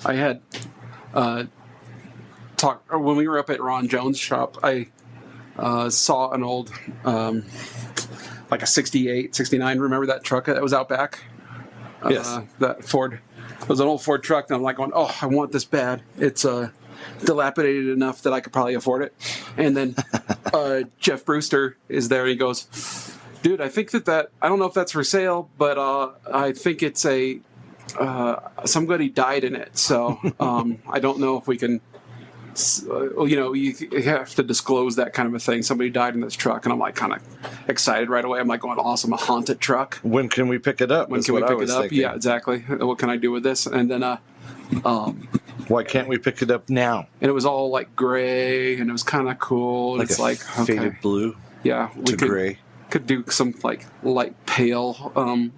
I had talked when we were up at Ron Jones' shop. I saw an old, like a 68, 69. Remember that truck that was out back? Yes. That Ford. It was an old Ford truck, and I'm like going, oh, I want this bad. It's dilapidated enough that I could probably afford it. And then Jeff Brewster is there, and he goes, dude, I think that I don't know if that's for sale, but I think it's somebody died in it. So I don't know if we can, you have to disclose that kind of a thing. Somebody died in this truck, and I'm like kind of excited right away. I'm like going, awesome, a haunted truck. When can we pick it up? When can we pick it up? Thinking. Yeah, exactly. What can I do with this? And then why can't we pick it up now? And it was all like gray, and it was kind of cool. Like it's like faded blue. Yeah, we gray. Could do some like light pale, a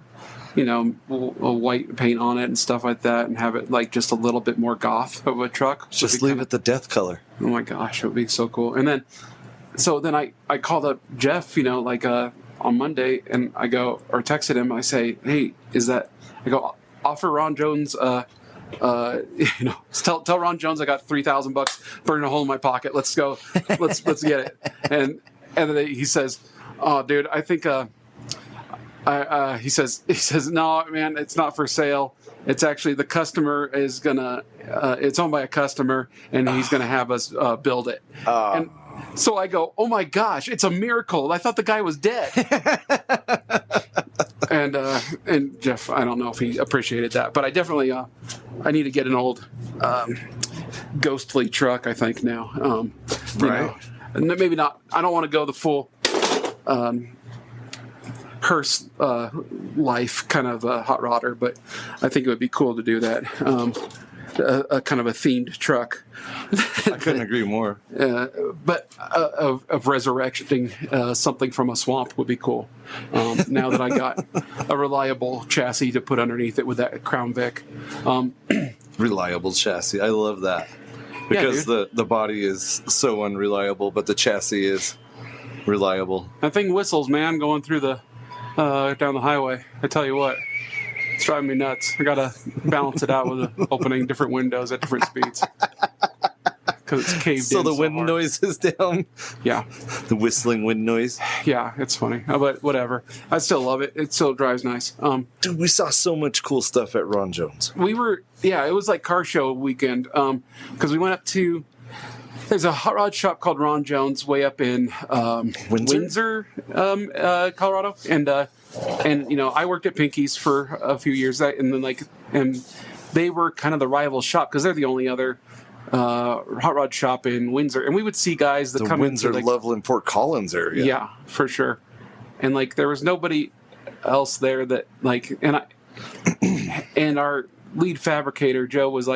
white paint on it and stuff like that, and have it like just a little bit more goth of a truck. Just leave it the death color. Oh my gosh, it would be so cool. And then, I called up Jeff, on Monday, and I go or texted him. I say, hey, I go offer Ron Jones. Tell Ron Jones I got $3,000 burning a hole in my pocket. Let's go. Let's get it. And then he says, oh, dude, I think. He says, no, man, it's not for sale. It's actually the customer is gonna. It's owned by a customer, and he's gonna have us build it. And so I go, oh my gosh, it's a miracle. I thought the guy was dead. And Jeff, I don't know if he appreciated that, but I definitely I need to get an old ghostly truck. I think now, right? Maybe not. I don't want to go the full. Hearse life kind of hot rodder, but I think it would be cool to do that. A kind of a themed truck. I couldn't agree more. But of resurrecting something from a swamp would be cool. Now that I got a reliable chassis to put underneath it with that Crown Vic. Reliable chassis. I love that. Because the body is so unreliable, but the chassis is reliable. That thing whistles, man, going through the down the highway. I tell you what, it's driving me nuts. I gotta balance it out with opening different windows at different speeds because it's caved in. So the wind noise is down. Yeah, the whistling wind noise. Yeah, it's funny, but whatever. I still love it. It still drives nice. Dude, we saw so much cool stuff at Ron Jones. It was like car show weekend because we went up to. There's a hot rod shop called Ron Jones way up in Windsor, Colorado, and I worked at Pinky's for a few years, and they were kind of the rival shop because they're the only other hot rod shop in Windsor, and we would see guys that come Windsor, into Loveland, Fort Collins area. Yeah, for sure, and there was nobody else there that and our lead fabricator Joe was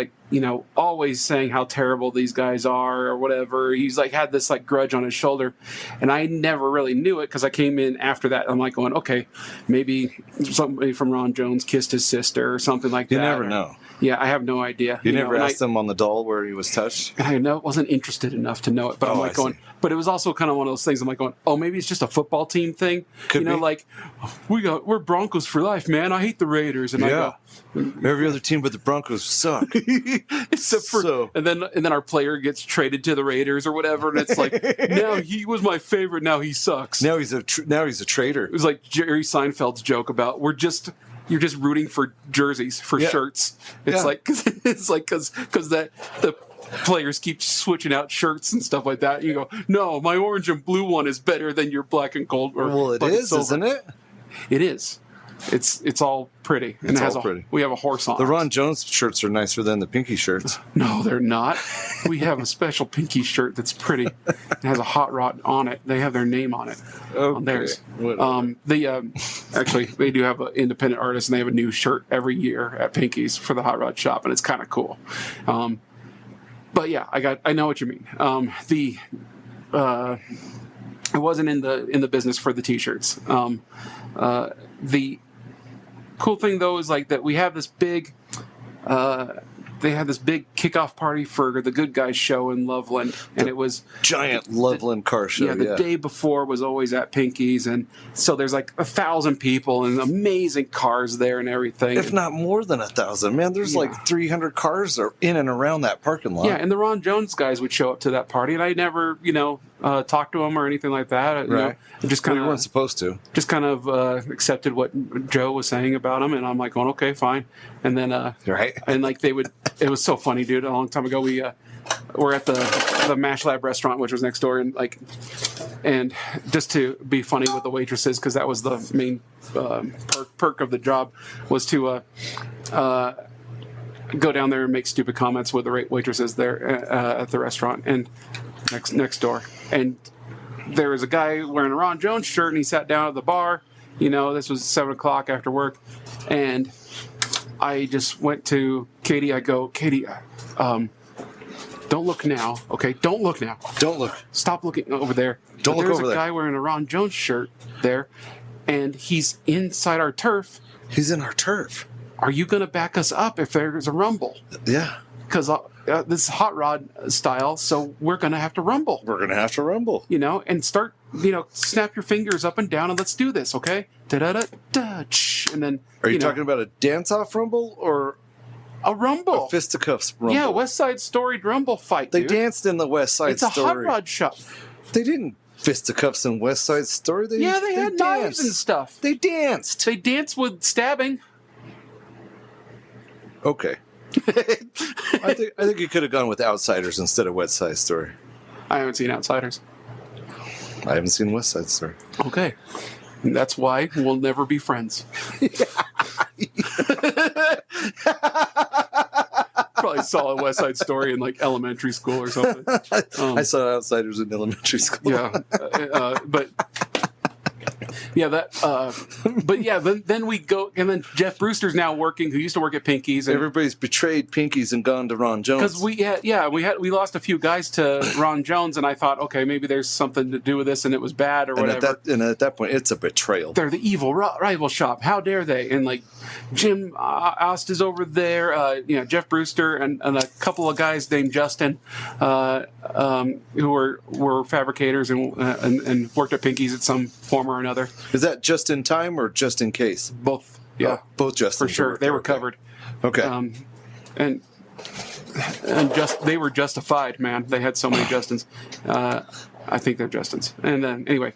always saying how terrible these guys are or whatever. He's had this grudge on his shoulder, and I never really knew it because I came in after that. I'm going, okay, maybe somebody from Ron Jones kissed his sister or something like that. You never know. Yeah, I have no idea. You never asked him on the doll where he was touched? I wasn't interested enough to know it, but I'm going, but it was also kind of one of those things. I'm going, oh, maybe it's just a football team thing. Could be. We're Broncos for life, man. I hate the Raiders. And I go, every other team but the Broncos suck. Except for, and then our player gets traded to the Raiders or whatever, and it's now he was my favorite. Now he sucks. Now he's a traitor. It was like Jerry Seinfeld's joke about you're just rooting for jerseys, for shirts. It's because the players keep switching out shirts and stuff like that. You go, no, my orange and blue one is better than your black and gold. Well, it is, isn't it? It is. It's all pretty. And it's all pretty. We have a horse on it. The Ron Jones shirts are nicer than the Pinky shirts. No, they're not. We have a special Pinky shirt that's pretty. It has a hot rod on it. They have their name on it. Okay. On theirs. Actually, they do have an independent artist, and they have a new shirt every year at Pinky's for the hot rod shop, and it's kind of cool. But yeah, I know what you mean. I wasn't in the business for the t-shirts. The cool thing though is that we have this big they had this big kickoff party for the Good Guys show in Loveland, and it was giant Loveland car show. Yeah, the day before was always at Pinky's, and so there's like 1,000 people and amazing cars there and everything. If not more than 1,000, man. There's like 300 cars are in and around that parking lot. Yeah, and the Ron Jones guys would show up to that party, and I never, talked to them or anything like that. Right. Just kind of weren't supposed to. Just kind of accepted what Joe was saying about them, and I'm like going, okay, fine. And then, right. And like they would, it was so funny, dude. A long time ago, we were at the Mash Lab restaurant, which was next door, and just to be funny with the waitresses, because that was the main perk of the job, was to go down there and make stupid comments with the waitresses there at the restaurant and next door. And there was a guy wearing a Ron Jones shirt, and he sat down at the bar. This was 7 o'clock after work, and I just went to Katie. I go, Katie, don't look now, okay? Don't look now. Don't look. Stop looking over there. Don't look over there. There's a guy wearing a Ron Jones shirt there, and he's inside our turf. He's in our turf. Are you going to back us up if there's a rumble? Yeah. Because this is hot rod style, so we're going to have to rumble. We're going to have to rumble. And start, snap your fingers up and down and let's do this, okay? Da-da-da-da, and then... Are you talking about a dance-off rumble or... A rumble. A fisticuffs rumble. Yeah, West Side Story rumble fight, They dude. danced in the West Side Story. It's a hot rod shop. They didn't fisticuffs in West Side Story. They had knives and stuff. They danced. They danced with stabbing. Okay. I think you could have gone with Outsiders instead of West Side Story. I haven't seen Outsiders. I haven't seen West Side Story. Okay. And that's why we'll never be friends. Probably saw a West Side Story in like elementary school or something. I saw Outsiders in elementary school. Yeah, but yeah, then we go, and then Jeff Brewster's now working, who used to work at Pinky's. And everybody's betrayed Pinky's and gone to Ron Jones. Because we lost a few guys to Ron Jones, and I thought, okay, maybe there's something to do with this, and it was bad or whatever. And at that point, it's a betrayal. They're the evil rival shop. How dare they? And like Jim Ost is over there. Jeff Brewster and a couple of guys named Justin, who were fabricators and worked at Pinky's at some form or another. Is that just in time or just in case? Both. Yeah, both Justins. For sure, they were covered. Okay. And they were justified, man. They had so many Justins. I think they're Justins. And then anyway,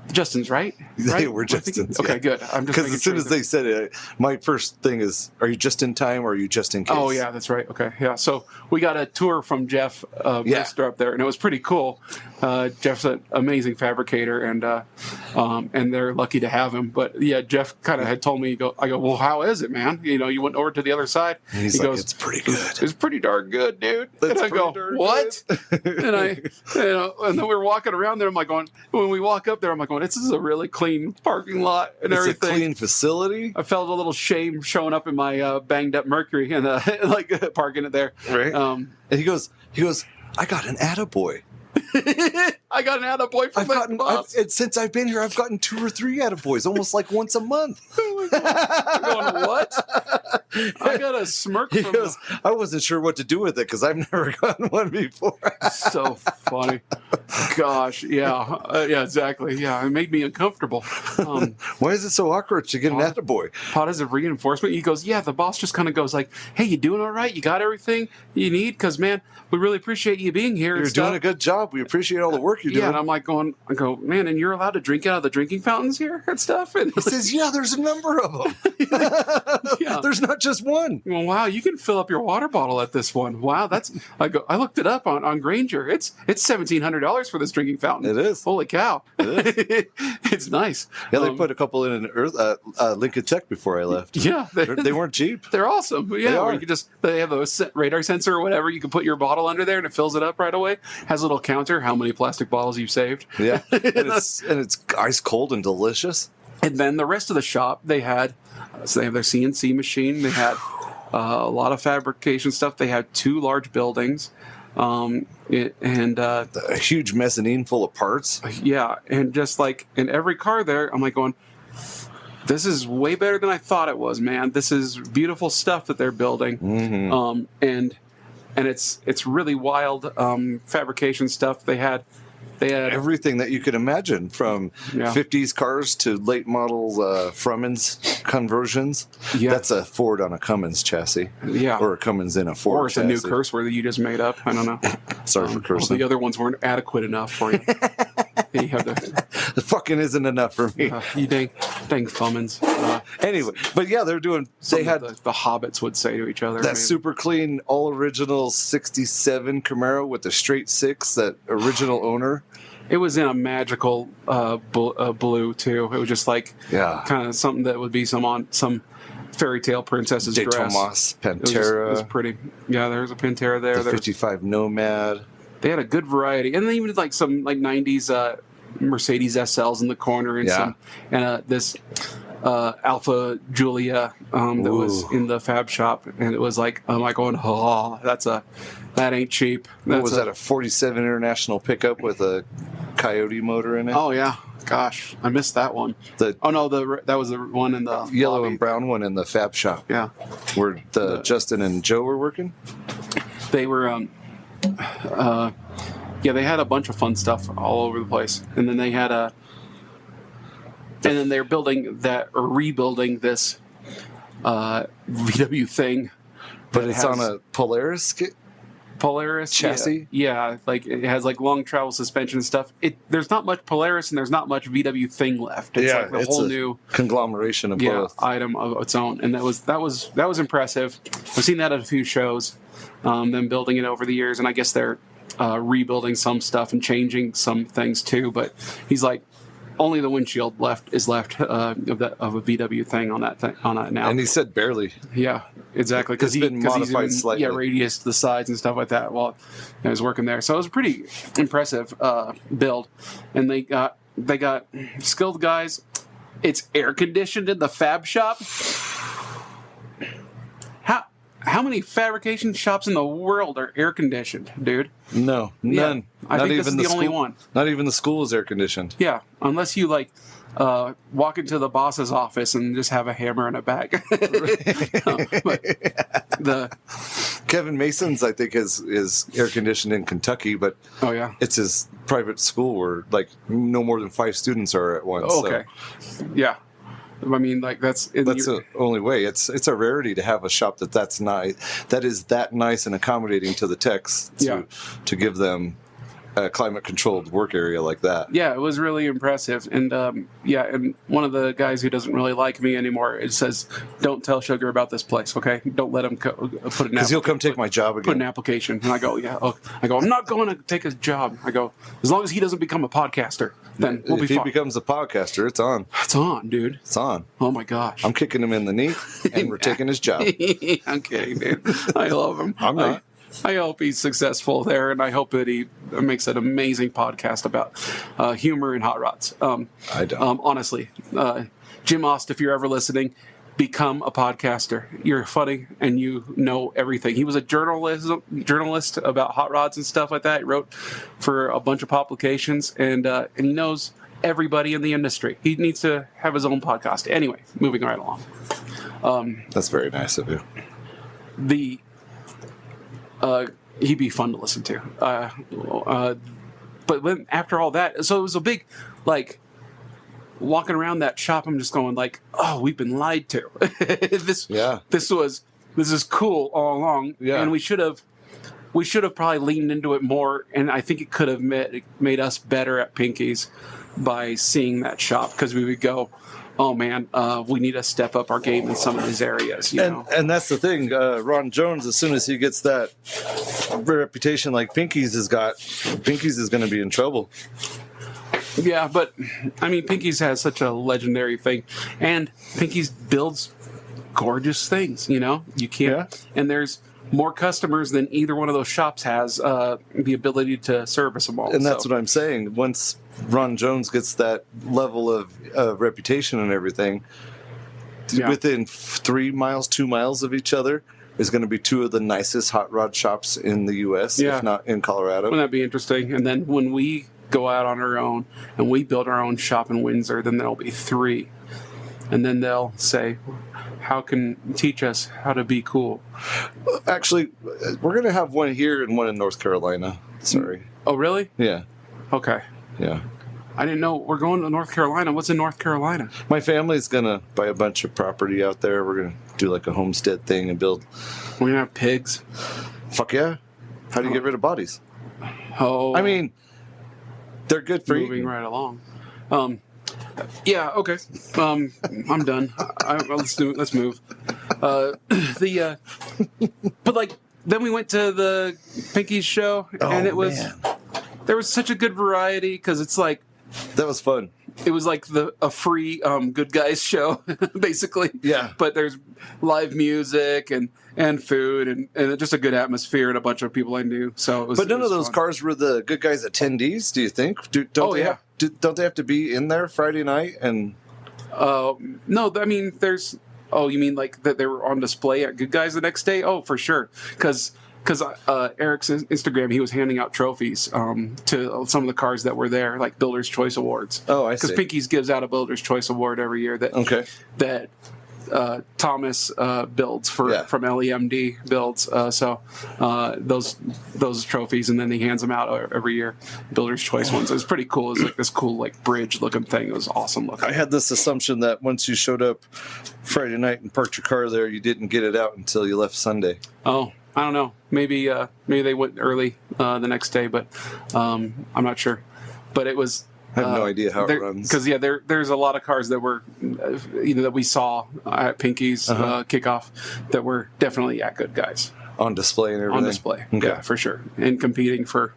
Justins, right? They were Justins. Okay, good. I'm just because as soon as they said it, my first thing is, are you just in time or are you just in case? Oh yeah, that's right. Okay, yeah. So we got a tour from Jeff Brewster up there, and it was pretty cool. Jeff's an amazing fabricator, and they're lucky to have him. But yeah, Jeff kind of had told me, I go, well, how is it, man? You went over to the other side. And he goes, it's pretty good. It's pretty darn good, dude. And I go, what? And and then we were walking around there. I'm like going, when we walk up there, I'm like going, this is a really clean parking lot and everything. It's a clean facility. I felt a little shame showing up in my banged up Mercury and like parking it there. Right. And he goes, I got an attaboy. I got an attaboy from my boss. Since I've been here, I've gotten 2 or 3 attaboys, almost like once a month. I'm going, what? I got a smirk He from goes, I wasn't sure what to do with it because I've never gotten one before. So funny. Gosh, yeah. Yeah, exactly. Yeah, it made me uncomfortable. Why is it so awkward to get an attaboy? Positive reinforcement. He goes, yeah, the boss just kind of goes like, hey, you doing all right? You got everything you need? Because, man, we really appreciate you being here. You're doing a good job. We appreciate all the work you're doing. Yeah, and I'm like I go, man, and you're allowed to drink out of the drinking fountains here and stuff? And he says, yeah, there's a number of them. Yeah. There's not just one. Well, wow, you can fill up your water bottle at this one. Wow, I looked it up on Granger. It's $1,700 for this drinking fountain. It is. Holy cow. It is. It's nice. Yeah, they put a couple in Lincoln Tech before I left. Yeah. They weren't cheap. They're awesome. Yeah, they are. They have a radar sensor or whatever. You can put your bottle under there and it fills it up right away. Has a little counter, how many plastic bottles you've saved. Yeah. And it's ice cold and delicious. And then the rest of the shop, they have their CNC machine. They had a lot of fabrication stuff. They had 2 large buildings. A huge mezzanine full of parts. Yeah, and just like in every car there, I'm like going, this is way better than I thought it was, man. This is beautiful stuff that they're building. Mm-hmm. And it's really wild fabrication stuff. They had everything that you could imagine, from 50s cars to late model Frumens conversions. Yeah. That's a Ford on a Cummins chassis. Yeah. Or a Cummins in a Ford Or it's chassis. a new curse word that you just made up. I don't know. Sorry for cursing. Well, the other ones weren't adequate enough for you. You have to. The fucking isn't enough for me. You dang Fummins. Anyway, but yeah, they had the hobbits would say to each other. that super clean, all original 67 Camaro with the straight six, that original owner. It was in a magical blue too. It was just like kind of something that would be some fairy tale princess's De dress. Tomas Pantera. It was pretty. Yeah, there's a Pantera there. The 55 Nomad. They had a good variety, and they even did like some like '90s Mercedes SLs in the corner, and this Alpha Giulia that was in the fab shop, and it was like, I'm like going, that ain't cheap. What was that, a 47 International pickup with a Coyote motor in it? Oh yeah, gosh, I missed that one. That was the one in the yellow lobby. and brown one in the fab shop. Yeah, where Justin and Joe were working. They were they had a bunch of fun stuff all over the place, and then they had and then they're building that or rebuilding this VW thing, but it's on a Polaris chassis. Yeah, like it has like long travel suspension and stuff. There's not much Polaris and there's not much VW thing left. It's like the whole new conglomeration of both item of its own, and that was impressive. I've seen that at a few shows. Them building it over the years, and I guess they're rebuilding some stuff and changing some things too. But he's like, only the windshield is left of a VW thing on that now. And he said barely. Yeah, exactly. Because he's been modified slightly. Yeah, radius to the sides and stuff like that while I was working there. So it was a pretty impressive build, and they got skilled guys. It's air conditioned in the fab shop. How many fabrication shops in the world are air conditioned, dude? No, none. Yeah, I think this is the only one. Not even the school is air conditioned. Yeah, unless you like walk into the boss's office and just have a hammer and a bag. Kevin Mason's, I think, is air conditioned in Kentucky, but it's his private school where like no more than 5 students are at once. Oh, okay, yeah. I mean, like that's the only way. It's a rarity to have a shop that's nice, that is that nice and accommodating to the techs to give them a climate controlled work area like that. Yeah, it was really impressive, and and one of the guys who doesn't really like me anymore, it says, "Don't tell Sugar about this place, okay? Don't let him put an because he'll come take my job again. Put an application." And I go, I'm not going to take his job. I go, as long as he doesn't become a podcaster. Then we'll be fine. If he becomes a podcaster, it's on. It's on, dude. It's on. Oh, my gosh. I'm kicking him in the knee, and we're taking his job. I'm kidding, dude. I love him. I'm not. I hope he's successful there, and I hope that he makes an amazing podcast about humor and hot rods. I don't. Honestly. Jim Ost, if you're ever listening, become a podcaster. You're funny and you know everything. He was a journalist about hot rods and stuff like that. He wrote for a bunch of publications, and he knows everybody in the industry. He needs to have his own podcast. Anyway, moving right along. That's very nice of you. He'd be fun to listen to. But then after all that, so it was a big, like, walking around that shop, I'm just going like, oh, we've been lied to. This is cool all along, and we should have probably leaned into it more, and I think it could have made us better at Pinky's by seeing that shop, because we would go, oh man, we need to step up our game in some of these areas. And that's the thing, Ron Jones, as soon as he gets that reputation like Pinky's has got, Pinky's is going to be in trouble. Yeah, but I mean, Pinky's has such a legendary thing, and Pinky's builds gorgeous things. You can't, and there's more customers than either one of those shops has the ability to service them all. And that's what I'm saying. Once Ron Jones gets that level of reputation and everything, within 3 miles, 2 miles of each other is going to be 2 of the nicest hot rod shops in the U.S., if not in Colorado. Wouldn't that be interesting? And then when we go out on our own and we build our own shop in Windsor, then there'll be 3. and then they'll say, "How can teach us how to be cool?" Actually, we're going to have one here and one in North Carolina. Sorry. Oh, really? Yeah. Okay. Yeah. I didn't know we're going to North Carolina. What's in North Carolina? My family's going to buy a bunch of property out there. We're going to do like a homestead thing and build. We're gonna have pigs. Fuck yeah. How do you get rid of bodies? Oh, I mean, they're good for moving eating. right along. Yeah. Okay. I'm done. Let's move. But like, then we went to the Pinky's show, and it was there was such a good variety because it's like That was fun. it was like a free Good Guys show, basically. Yeah. But there's live music and food and just a good atmosphere and a bunch of people I knew. So it was. But none it was of those fun. cars were the Good Guys attendees, do you think? Don't they yeah. don't they have to be in there Friday night? And No, I mean, there's. Oh, you mean like that they were on display at Good Guys the next day? Oh, for sure. Because Eric's Instagram, he was handing out trophies to some of the cars that were there, like Builder's Choice Awards. Oh, I see. Because Pinky's gives out a Builder's Choice Award every year that Thomas builds from LEMD builds. So those trophies, and then he hands them out every year. Builder's Choice ones. It was pretty cool. It was like this cool like bridge looking thing. It was awesome looking. I had this assumption that once you showed up Friday night and parked your car there, you didn't get it out until you left Sunday. Oh, I don't know. Maybe they went early the next day, but I'm not sure. But it was. I have no idea how it runs. Because there's a lot of cars that were, that we saw at Pinky's kickoff that were definitely at Good Guys On display and everything? on display. Okay. Yeah, for sure, and competing for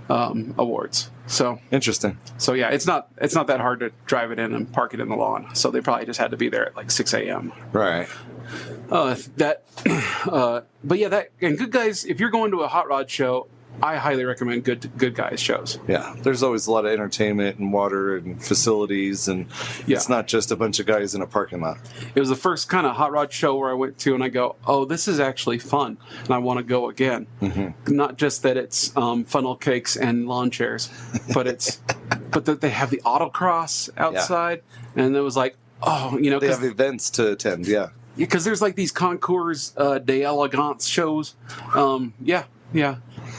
awards. So Interesting. So yeah, it's not that hard to drive it in and park it in the lawn. So they probably just had to be there at like 6 a.m. Right. But yeah, that and Good Guys. If you're going to a hot rod show, I highly recommend Good Guys shows. Yeah, there's always a lot of entertainment and water and facilities, and it's not just a bunch of guys in a parking lot. It was the first kind of hot rod show where I went to and I go, oh, this is actually fun, and I want to go again. Mm-hmm. Not just that it's funnel cakes and lawn chairs, but but that they have the autocross outside, and it was like, oh, they have events to attend. Yeah, because there's like these concours de elegance shows. Yeah.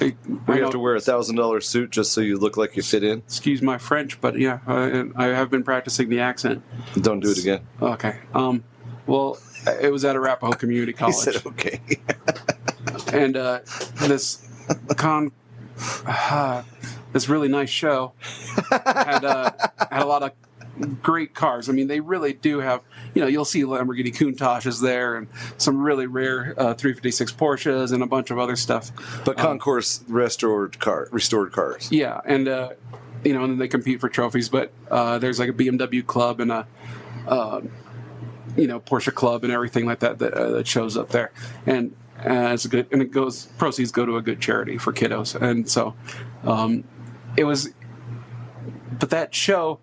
We have to wear $1,000 suit just so you look like you fit in. Excuse my French, but yeah, I have been practicing the accent. Don't do it again. Okay. Well, it was at Arapahoe Community College. He said okay. And this this really nice show had a lot of great cars. I mean, they really do have, you'll see Lamborghini Countaches there and some really rare 356 Porsches and a bunch of other stuff. But concourse restored cars. Yeah, and and then they compete for trophies. But there's like a BMW club and a Porsche club and everything like that shows up there, and it's good. And proceeds go to a good charity for kiddos. And so it was. But that show,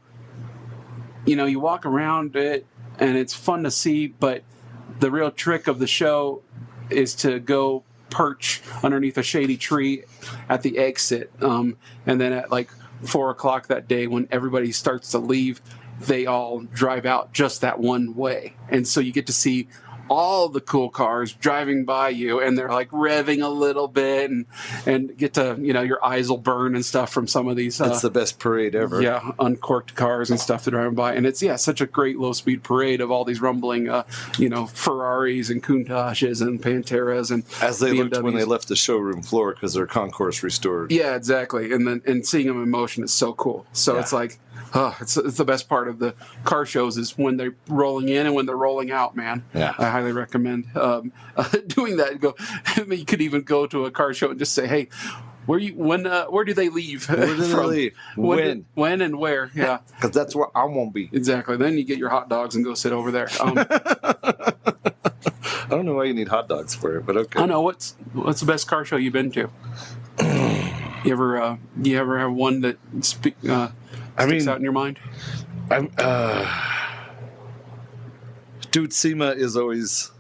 you walk around it and it's fun to see, but the real trick of the show is to go perch underneath a shady tree at the exit. And then at like 4:00 that day, when everybody starts to leave, they all drive out just that one way. And so you get to see all the cool cars driving by you, and they're like revving a little bit, and get to, your eyes will burn and stuff from some of these. It's the best parade ever. Yeah, uncorked cars and stuff that are driving by, and it's such a great low speed parade of all these rumbling, Ferraris and Countaches and Panteras and as they BMWs. looked when they left the showroom floor because their concourse restored. Yeah, exactly, and seeing them in motion is so cool. So it's like. Oh, it's the best part of the car shows is when they're rolling in and when they're rolling out, man. Yeah. I highly recommend doing that. You could even go to a car show and just say, hey, where do they leave? Where do they leave? When and where? Yeah. Because that's where I won't be. Exactly. Then you get your hot dogs and go sit over there. I don't know why you need hot dogs for it, but okay. I know. What's the best car show you've been to? You ever have one that sticks out in your mind? Dude, SEMA is always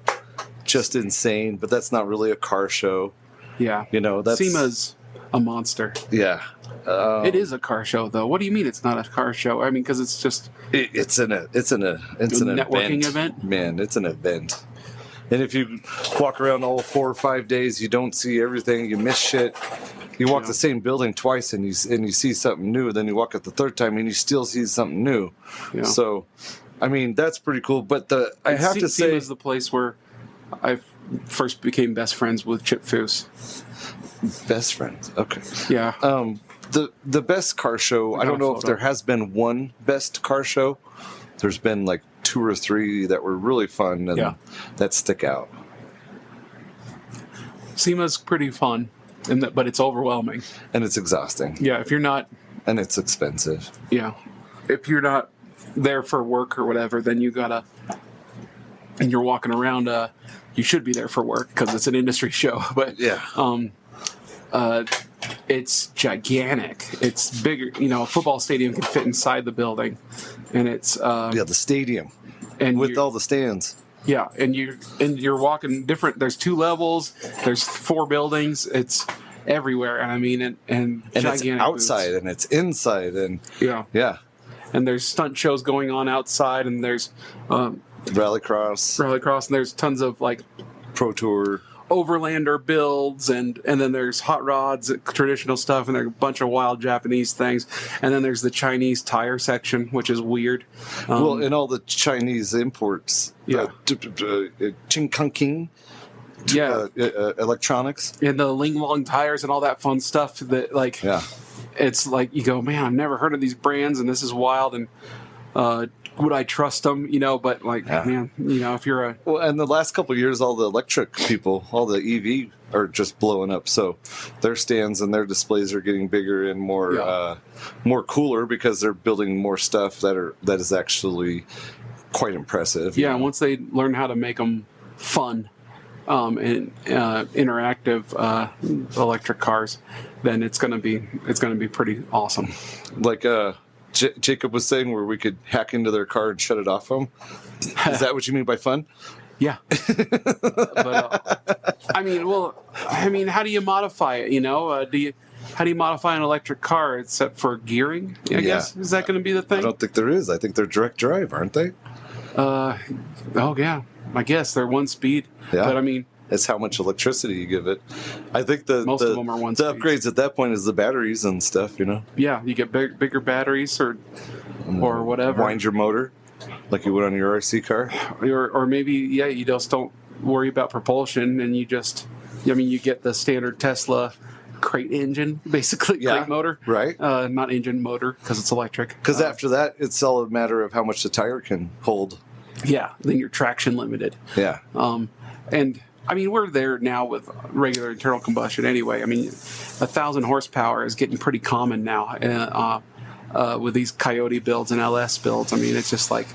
just insane, but that's not really a car show. Yeah. That's SEMA's a monster. Yeah. It is a car show, though. What do you mean it's not a car show? I mean, because it's just It's an networking event. Man, it's an event. And if you walk around all 4 or 5 days, you don't see everything. You miss shit. You walk the same building twice, and you see something new. Then you walk it the third time, and you still see something new. Yeah. So, I mean, that's pretty cool. But I have to say, is the place where I first became best friends with Chip Foose. best friends. Okay. Yeah. The best car show. I don't know if there has been one best car show. There's been like 2 or 3 that were really fun and that stick out. SEMA's pretty fun, but it's overwhelming. And it's exhausting. Yeah, if you're not... And it's expensive. Yeah. If you're not there for work or whatever, then you gotta... And you're walking around, you should be there for work because it's an industry show. But it's gigantic. It's bigger. A football stadium can fit inside the building. And it's... the stadium. And with all the stands. Yeah, and you're walking different. There's 2 levels. There's 4 buildings. It's everywhere, and I mean, and it's outside booths. And it's inside, and yeah. And there's stunt shows going on outside, and there's rallycross, and there's tons of like pro tour. Overlander builds, and then there's hot rods, traditional stuff, and there's a bunch of wild Japanese things, and then there's the Chinese tire section, which is weird. And all the Chinese imports, Chinkanking, electronics, and the Ling Long tires and all that fun stuff. It's like you go, man, I've never heard of these brands, and this is wild, and would I trust them? But man, if you're a... Well, and the last couple of years, all the electric people, all the EV are just blowing up. So their stands and their displays are getting bigger and more cooler because they're building more stuff that is actually quite impressive. Yeah, once they learn how to make them fun and interactive electric cars, then it's gonna be pretty awesome. Like Jacob was saying, where we could hack into their car and shut it off them. Is that what you mean by fun? Yeah. But how do you modify it? How do you modify an electric car except for gearing? I guess is that going to be the thing? I don't think there is. I think they're direct drive, aren't they? Oh yeah. I guess they're 1 speed. Yeah. But I mean, that's how much electricity you give it. I think most of them are 1 speed. The upgrades at that point is the batteries and stuff, Yeah, you get bigger batteries or whatever. Wind your motor, like you would on your RC car. Or maybe, you just don't worry about propulsion and you just, you get the standard Tesla crate engine, basically, crate motor. Right. Not engine, motor, because it's electric. Because after that, it's all a matter of how much the tire can hold. Yeah, then you're traction limited. Yeah. And... we're there now with regular internal combustion anyway. 1,000 horsepower is getting pretty common now with these Coyote builds and LS builds. It's just like...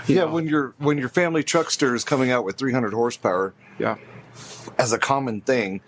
when your family truckster is coming out with 300 horsepower as a common thing,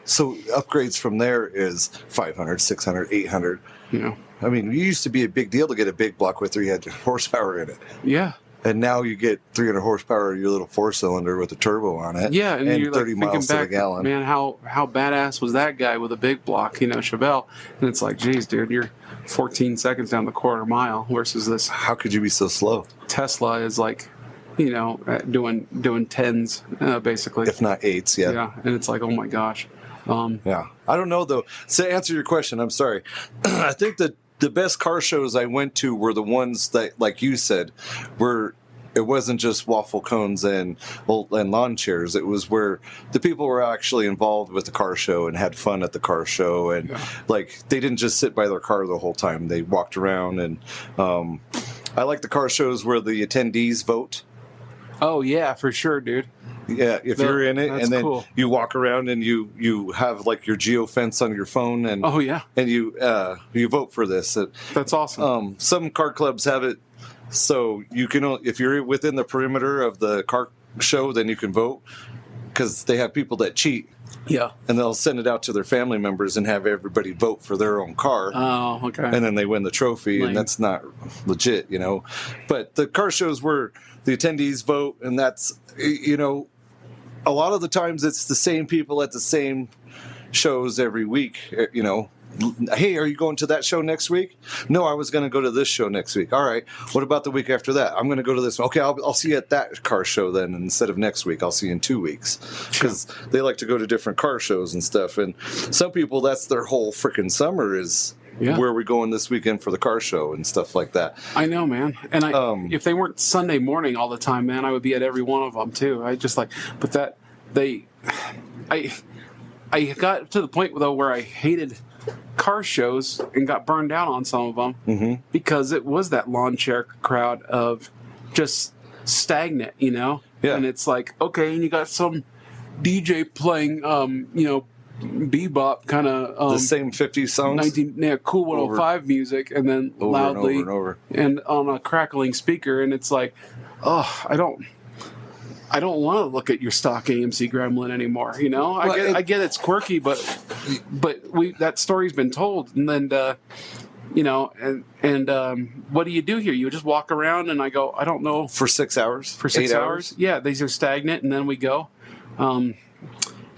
so upgrades from there is 500, 600, 800. It used to be a big deal to get a big block with 300 horsepower in it. Yeah. And now you get 300 horsepower, your little 4-cylinder with a turbo on it. Yeah, and you're 30 miles to the gallon. Man, how badass was that guy with a big block, Chevelle? And it's like, geez, dude, you're 14 seconds down the quarter mile versus this. How could you be so slow? Tesla is like, doing tens, basically. If not 8s, yeah. Yeah, and it's like, oh my gosh. I don't know, though. To answer your question, I'm sorry. I think that the best car shows I went to were the ones that, like you said, it wasn't just waffle cones and lawn chairs. It was where the people were actually involved with the car show and had fun at the car show. And they didn't just sit by their car the whole time. They walked around. And I like the car shows where the attendees vote. Oh, yeah, for sure, dude. Yeah, if you're in it, and then you walk around and you have like your geofence on your phone, and and you vote for this. That's awesome. Some car clubs have it, so you can, if you're within the perimeter of the car show, then you can vote, because they have people that cheat. Yeah, and they'll send it out to their family members and have everybody vote for their own car. Oh, okay. And then they win the trophy, and that's not legit, But the car shows where the attendees vote, and that's, a lot of the times it's the same people at the same shows every week, you know. Hey, are you going to that show next week? No, I was going to go to this show next week. All right. What about the week after that? I'm going to go to this. Okay, I'll see you at that car show then. Instead of next week, I'll see you in 2 weeks. Because they like to go to different car shows and stuff. And some people, that's their whole freaking summer is where are we going this weekend for the car show and stuff like that. I know, man. And if they weren't Sunday morning all the time, man, I would be at every one of them too. I just but I got to the point though where I hated car shows and got burned out on some of them because it was that lawn chair crowd of just stagnant, you know? Yeah. And it's like, okay, and you got some DJ playing, you know, bebop kind of the same 50 songs, cool 105 music, and then loudly and over. And on a crackling speaker, and it's like, oh, I don't want to look at your stock AMC Gremlin anymore. You know, I get it's quirky, but that story's been told, and then you know, and what do you do here? You just walk around, and I go, I don't know, for 6 hours, for 6 hours. Yeah, these are stagnant, and then we go.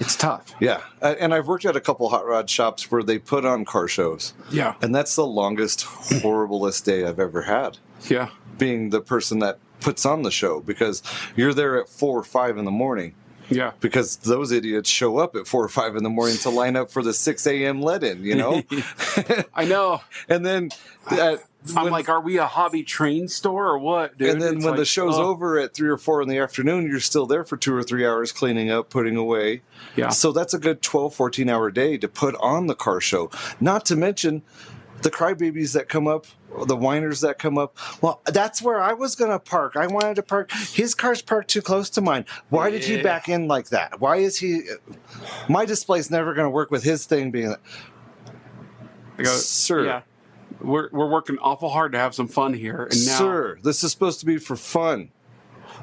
It's tough. Yeah, and I've worked at a couple hot rod shops where they put on car shows. Yeah, and that's the longest, horriblest day I've ever had. Yeah, being the person that puts on the show, because you're there at 4 or 5 in the morning. Yeah. Because those idiots show up at 4 or 5 in the morning to line up for the 6 a.m. let-in, you know? I know. And then... I'm like, are we a hobby train store or what, dude? And then when the show's over at 3 or 4 in the afternoon, you're still there for 2 or 3 hours cleaning up, putting away. Yeah. So that's a good 12, 14-hour day to put on the car show. Not to mention the crybabies that come up, the whiners that come up. Well, that's where I was going to park. I wanted to park. His car's parked too close to mine. Why did he back in like that? Why is he... My display's never going to work with his thing being... Sir. Yeah. We're working awful hard to have some fun here. And now, sir, this is supposed to be for fun.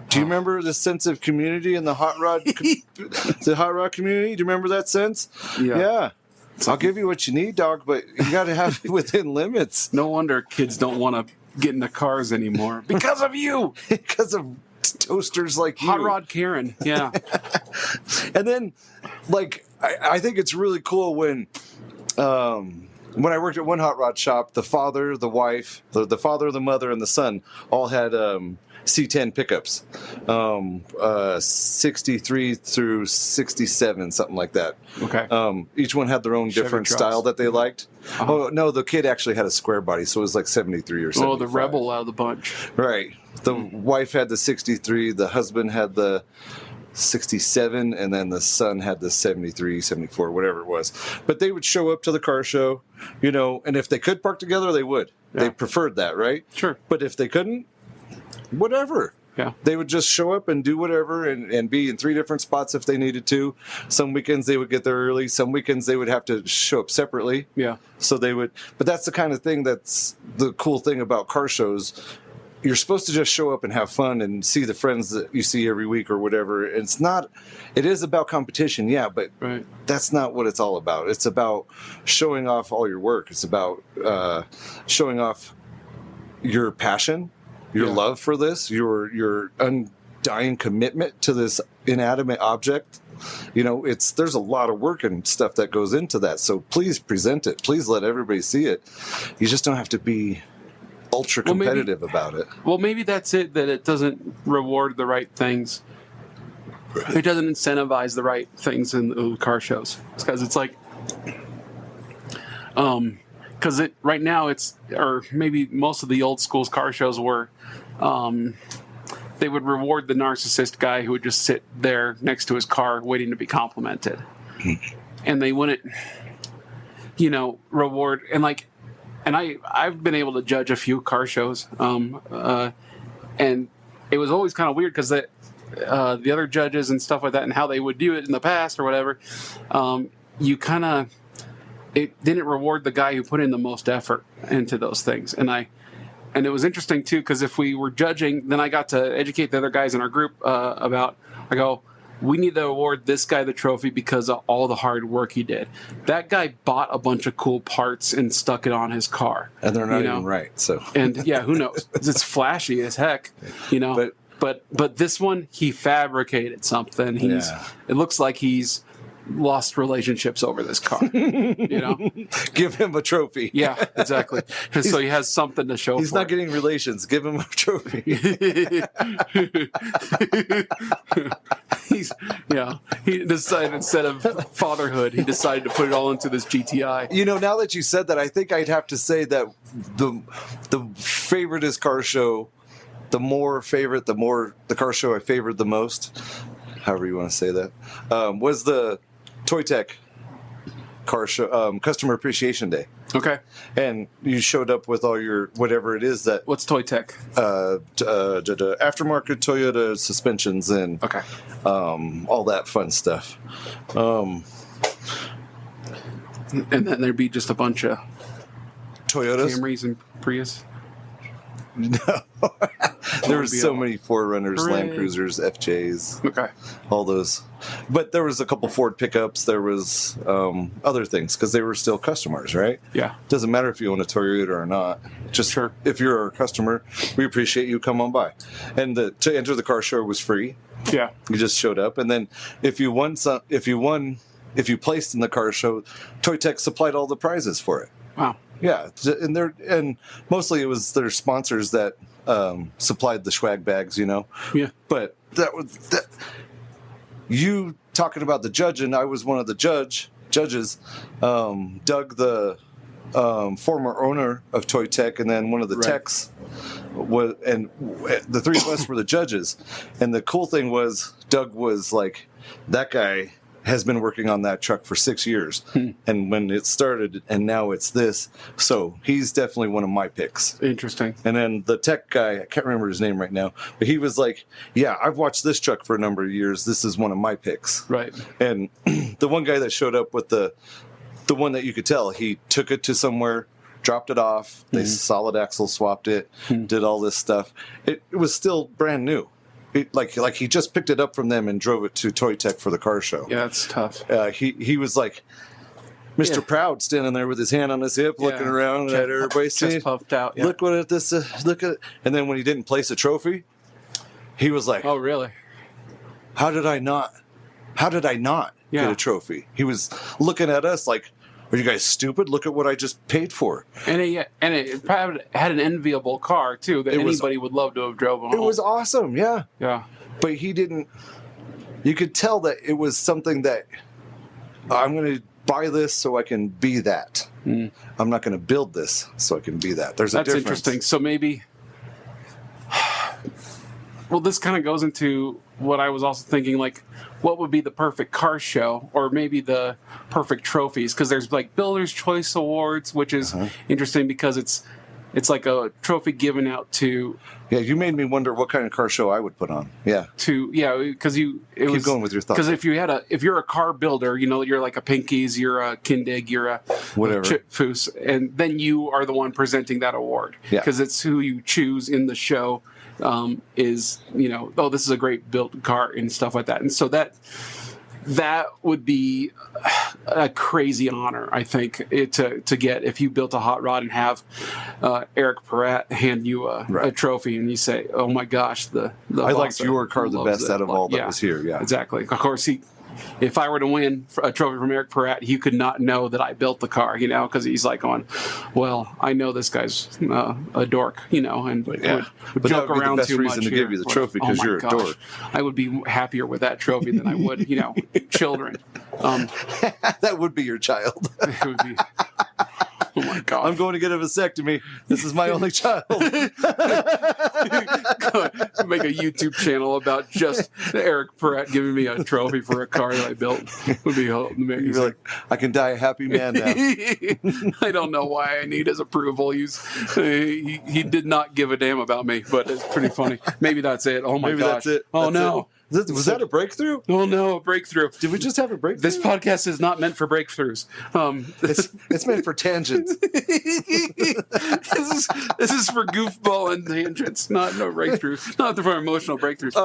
Do you remember the sense of community in the hot rod community? Do you remember that sense? Yeah. I'll give you what you need, dog, but you got to have it within limits. No wonder kids don't want to get into cars anymore. Because of you. Because of toasters like you. Hot Rod Karen, yeah. And then, like, I think it's really cool when I worked at one hot rod shop, the father, the wife, the father, the mother, and the son all had C10 pickups, 63 through 67, something like that. Okay. Each one had their own Chevy different trucks. style that they liked. Oh, no, the kid actually had a square body, so it was like 73 or 75. Oh, the rebel out of the bunch. Right. The wife had the 63, the husband had the 67, and then the son had the 73, 74, whatever it was. But they would show up to the car show, you know, and if they could park together, they would. Yeah. They preferred that, right? Sure. But if they couldn't, whatever. Yeah. They would just show up and do whatever and be in 3 different spots if they needed to. Some weekends they would get there early. Some weekends they would have to show up separately. Yeah. So they would, but that's the kind of thing that's the cool thing about car shows. You're supposed to just show up and have fun and see the friends that you see every week or whatever. It is about competition, yeah, but that's not what it's all about. It's about showing off all your work. It's about showing off your passion, your love for this, your undying commitment to this inanimate object. You know, there's a lot of work and stuff that goes into that. So please present it. Please let everybody see it. You just don't have to be ultra competitive about it. Well, maybe that's it, that it doesn't reward the right things. It doesn't incentivize the right things in the car shows. Because it's like, because right now or maybe most of the old school's car shows were, they would reward the narcissist guy who would just sit there next to his car waiting to be complimented. And they wouldn't, you know, reward, and like, and I've been able to judge a few car shows, and it was always kind of weird because the other judges and stuff like that, and how they would do it in the past or whatever, it didn't reward the guy who put in the most effort into those things. And it was interesting too, because if we were judging, then I got to educate the other guys in our group we need to award this guy the trophy because of all the hard work he did. That guy bought a bunch of cool parts and stuck it on his car. And they're not even right, so. And yeah, who knows? It's flashy as heck, you know. But this one, he fabricated something. It looks like he's lost relationships over this car. Give him a trophy. Yeah, exactly. So he has something to show. He's not getting relations. Give him a trophy. He decided instead of fatherhood, he decided to put it all into this GTI. Now that you said that, I think I'd have to say that the favoriteest car show, the car show I favored the most, however you want to say that, was the Toy Tech car show, Customer Appreciation Day. Okay. And you showed up with all your whatever it is that. What's Toy Tech? Aftermarket Toyota suspensions and okay, all that fun stuff. And then there'd be just a bunch of Toyotas, Camrys, and Prius. No. There were so many 4Runners, Land Cruisers, FJs. Okay. All those. But there was a couple Ford pickups. There was other things because they were still customers, right? Yeah. Doesn't matter if you own a Toyota or not. Just sure. If you're a customer, we appreciate you. Come on by. And to enter the car show was free. Yeah. You just showed up. And then if you placed in the car show, Toy Tech supplied all the prizes for it. Wow. Yeah, and mostly it was their sponsors that supplied the swag bags, Yeah. But you talking about the judge, and I was one of the judges. Doug, the former owner of Toy Tech, and then one of the techs and the three of us were the judges. And the cool thing was Doug was like, that guy has been working on that truck for 6 years. And when it started, and now it's this. So he's definitely one of my picks. Interesting. And then the tech guy, I can't remember his name right now, but he was like, yeah, I've watched this truck for a number of years. This is one of my picks. Right. And the one guy that showed up with the one that you could tell, he took it to somewhere, dropped it off. They solid axle swapped it, did all this stuff. It was still brand new. Like he just picked it up from them and drove it to Toy Tech for the car show. Yeah, it's tough. He was like Mr. Proud standing there with his hand on his hip, looking around at everybody, just puffed out. Yeah. Look at this! Look at it! And then when he didn't place a trophy, he was like, "Oh, really? How did I not get a trophy?" He was looking at us like, "Are you guys stupid? Look at what I just paid for." And it probably had an enviable car too that anybody would love to have drove home. It was awesome, yeah. Yeah. But he didn't. You could tell that it was something that I'm going to buy this so I can be that. I'm not going to build this so I can be that. That's a difference. That's interesting. So maybe. Well, this kind of goes into what I was also thinking, like, what would be the perfect car show, or maybe the perfect trophies? Because there's like Builder's Choice Awards, which is interesting because it's like a trophy given out to. Yeah, you made me wonder what kind of car show I would put on. Yeah. Because keep going with your thoughts. Because if you're a car builder, you're like a Pinky's, you're a Kindig, you're a whatever Chipfoos, and then you are the one presenting that award. Because it's who you choose in the show. This is a great built car and stuff like that. And so that would be a crazy honor, I think, to get if you built a hot rod and have Eric Peratt hand you a trophy and you say, "Oh my gosh, I liked your car the best out of all that was here." Yeah, exactly. Of course, if I were to win a trophy from Eric Peratt, he could not know that I built the car, because he's like going, well, I know this guy's a dork, and would joke around too much. But that would be the best reason to give you the trophy because you're a dork. I would be happier with that trophy than I would, children. That would be your child. It would be. Oh my God! I'm going to get a vasectomy. This is my only child. Make a YouTube channel about just Eric Peratt giving me a trophy for a car that I built. Would be amazing. You'd be like, I can die a happy man now. I don't know why I need his approval. He did not give a damn about me, but it's pretty funny. Maybe that's it. Oh my gosh! That's it. Oh that's no! It. Was that a breakthrough? Oh no, a breakthrough. Did we just have a breakthrough? This podcast is not meant for breakthroughs. It's meant for tangents. This is for goofball and tangents, not no breakthroughs. Not for emotional breakthroughs.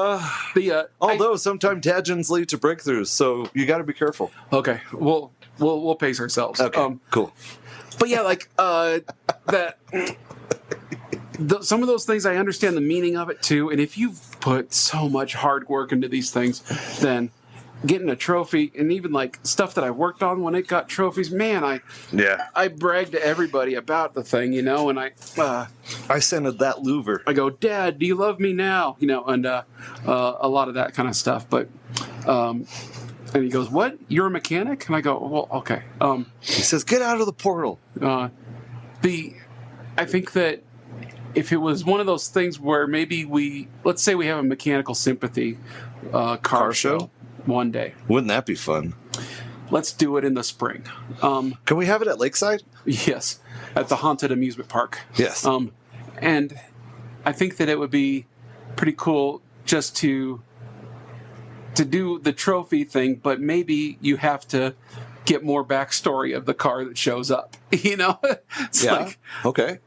Although sometimes tangents lead to breakthroughs, so you got to be careful. Okay, we'll pace ourselves. Okay, cool. But yeah, like that. Some of those things, I understand the meaning of it too. And if you've put so much hard work into these things, then getting a trophy, and even like stuff that I worked on when it got trophies, man, I bragged to everybody about the thing, and I scented that louver. I go, Dad, do you love me now? And a lot of that kind of stuff. But and he goes, what? You're a mechanic? And I go, well, okay. He says, get out of the portal. I think that if it was one of those things where maybe let's say we have a mechanical sympathy car show one day. Wouldn't that be fun? Let's do it in the spring. Can we have it at Lakeside? Yes, at the Haunted Amusement Park. Yes. And I think that it would be pretty cool just to do the trophy thing, but maybe you have to get more backstory of the car that shows up. It's like, okay.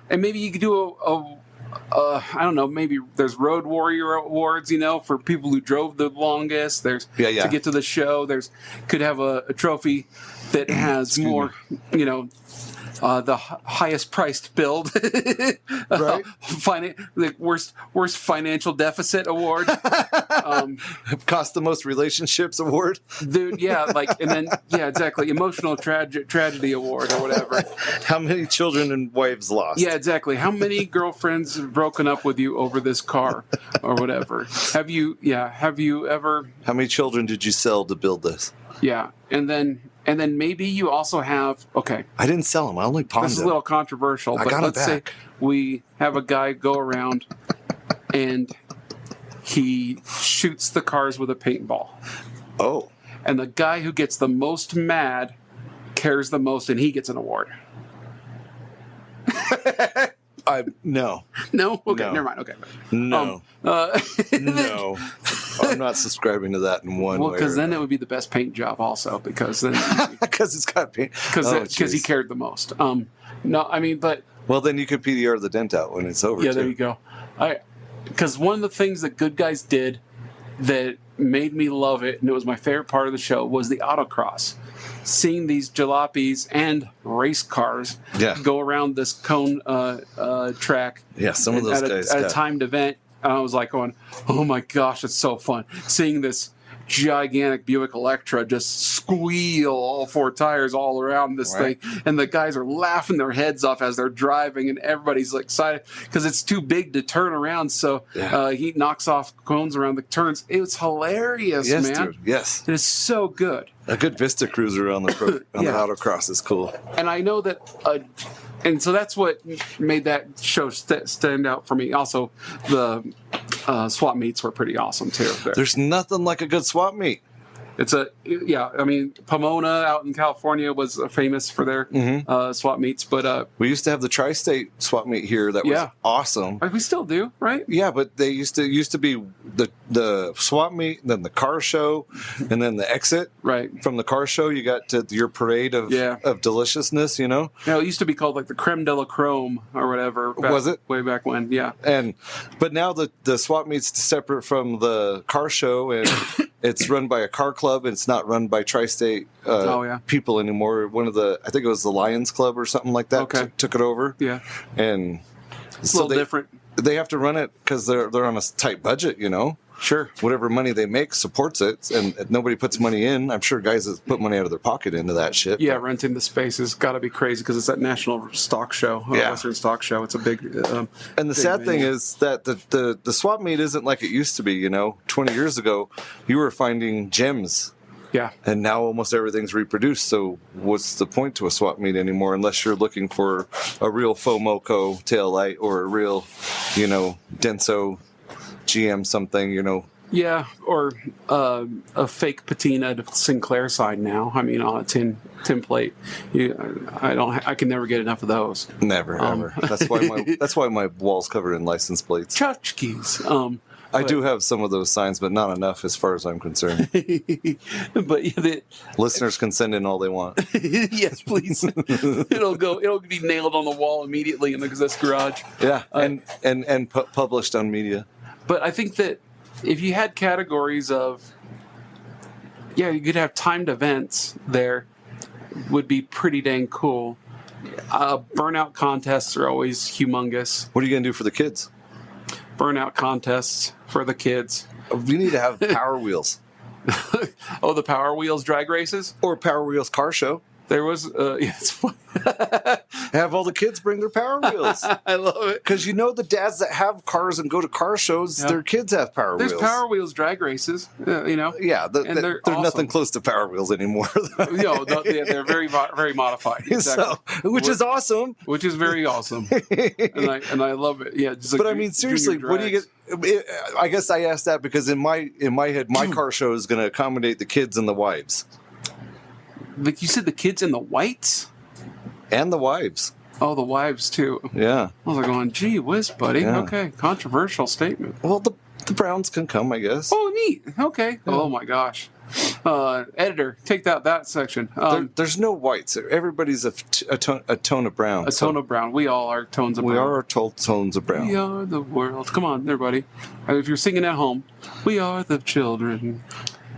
And maybe you could do I don't know, maybe there's Road Warrior Awards, for people who drove the longest. There's to get to the show. Could have a trophy that has more, the highest priced build, right? The worst financial deficit award, cost the most relationships award, dude. Yeah, exactly. Emotional tragedy award or whatever. How many children and wives lost? Yeah, exactly. How many girlfriends have broken up with you over this car or whatever? Have you ever? How many children did you sell to build this? Yeah, and then maybe you also have, okay. I didn't sell them. I only pawned them. This is a little controversial, but let's say we have a guy go around and he shoots the cars with a paintball. Oh. And the guy who gets the most mad cares the most, and he gets an award. No. No? Okay, No. never mind. Okay. No. No. I'm not subscribing to that in one way. Well, because then it would be the best paint job also, because then... Because it's got paint. Because he cared the most. No, I mean, but... Well, then you could PR the dent out when it's over, Yeah, too. there you go. Because one of the things that Good Guys did that made me love it, and it was my favorite part of the show, was the autocross. Seeing these jalopies and race cars go around this cone track. Yeah, some of those guys at a timed event. And I was like going, oh my gosh, it's so fun. Seeing this gigantic Buick Electra just squeal all four tires all around this thing. And the guys are laughing their heads off as they're driving, and everybody's like excited because it's too big to turn around. So he knocks off cones around the turns. It was hilarious, man. Dude, yes. It is so good. A good Vista Cruiser on the the autocross is cool. And I know that, and so that's what made that show stand out for me. Also, the swap meets were pretty awesome too. There's nothing like a good swap meet. I mean, Pomona out in California was famous for their swap meets, but we used to have the tri-state swap meet here that was awesome. We still do, right? Yeah, but they used to be the swap meet, then the car show, and then the exit. Right. From the car show, you got to your parade of deliciousness, Yeah, it used to be called like the Creme de la Chrome or whatever. Was it? Way back when, yeah. But now the swap meet's separate from the car show, and it's run by a car club, and it's not run by tri-state people anymore. I think it was the Lions Club or something like that took it over. Yeah. And it's a little different. They have to run it because they're on a tight budget, Sure. Whatever money they make supports it, and nobody puts money in. I'm sure guys that put money out of their pocket into that shit. Yeah, renting the space has got to be crazy because it's that national stock show, Western stock show. It's a big. And the sad thing is that the swap meet isn't like it used to be. 20 years ago, you were finding gems. Yeah. And now almost everything's reproduced. So what's the point to a swap meet anymore unless you're looking for a real Fomoco taillight or a real, Denso GM something, Yeah, or a fake patina Sinclair sign now. I mean, on a tin plate. I can never get enough of those. Never, ever. That's why my wall's covered in license plates. Tchotchkes. I do have some of those signs, but not enough as far as I'm concerned. But listeners can send in all they want. Yes, please. It'll be nailed on the wall immediately in this garage. Yeah, and published on media. But I think that if you had categories of, you could have timed events there, would be pretty dang cool. Burnout contests are always humongous. What are you going to do for the kids? Burnout contests for the kids. We need to have Power Wheels. Oh, the Power Wheels drag races. Or Power Wheels car show. There was, it's fun. Have all the kids bring their Power Wheels. I love it. Because the dads that have cars and go to car shows, their kids have Power Wheels. There's Power Wheels drag races, Yeah, and they're awesome. nothing close to Power Wheels anymore. They're very very modified. Exactly. Which is awesome. Which is very awesome, and I love it. Yeah, just but I mean, seriously, what do you get? I guess I asked that because in my head, my car show is going to accommodate the kids and the wives. Like you said, the kids and the whites? And the wives. Oh, the wives, too. Yeah. I was like going, gee whiz, buddy. Yeah. Okay, controversial statement. Well, the Browns can come, I guess. Oh, neat. Okay. Yeah. Oh, my gosh. Editor, take that section. There's no whites. Everybody's a tone of brown. A tone of brown. We all are tones of brown. We are tones of brown. We are the world. Come on, everybody. If you're singing at home, we are the children.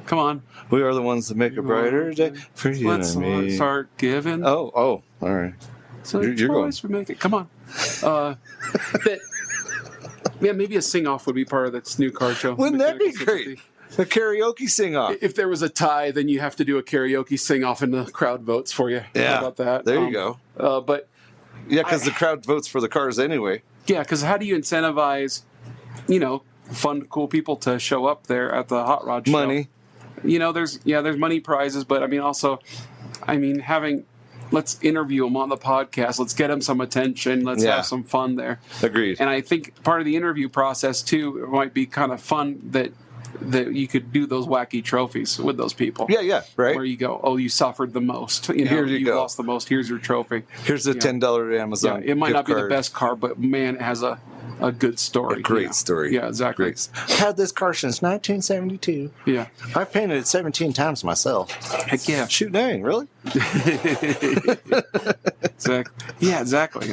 Come on. We are the ones that make a brighter day for you and me. Let's start giving. Oh, all right. So you're going. We make it. Come on. Maybe a sing-off would be part of this new car show. Wouldn't that be great? A karaoke sing-off. If there was a tie, then you have to do a karaoke sing-off and the crowd votes for you. Yeah. How about that? There you go. But yeah, because the crowd votes for the cars anyway. Yeah, because how do you incentivize, fun, cool people to show up there at the Hot Rod show? Money. There's money prizes, but let's interview them on the podcast. Let's get them some attention. Let's have some fun there. Agreed. And I think part of the interview process too might be kind of fun that you could do those wacky trophies with those people. Yeah, right. Where you go, oh, you suffered the most. Here you go. Lost the most. Here's your trophy. Here's the $10 Amazon. Yeah, it might not be card. the best car, but man, it has a good story. A great story. Yeah, exactly. Great. I've had this car since 1972. Yeah. I've painted it 17 times myself. Heck yeah. Shoot dang, really? Exactly. Yeah, exactly.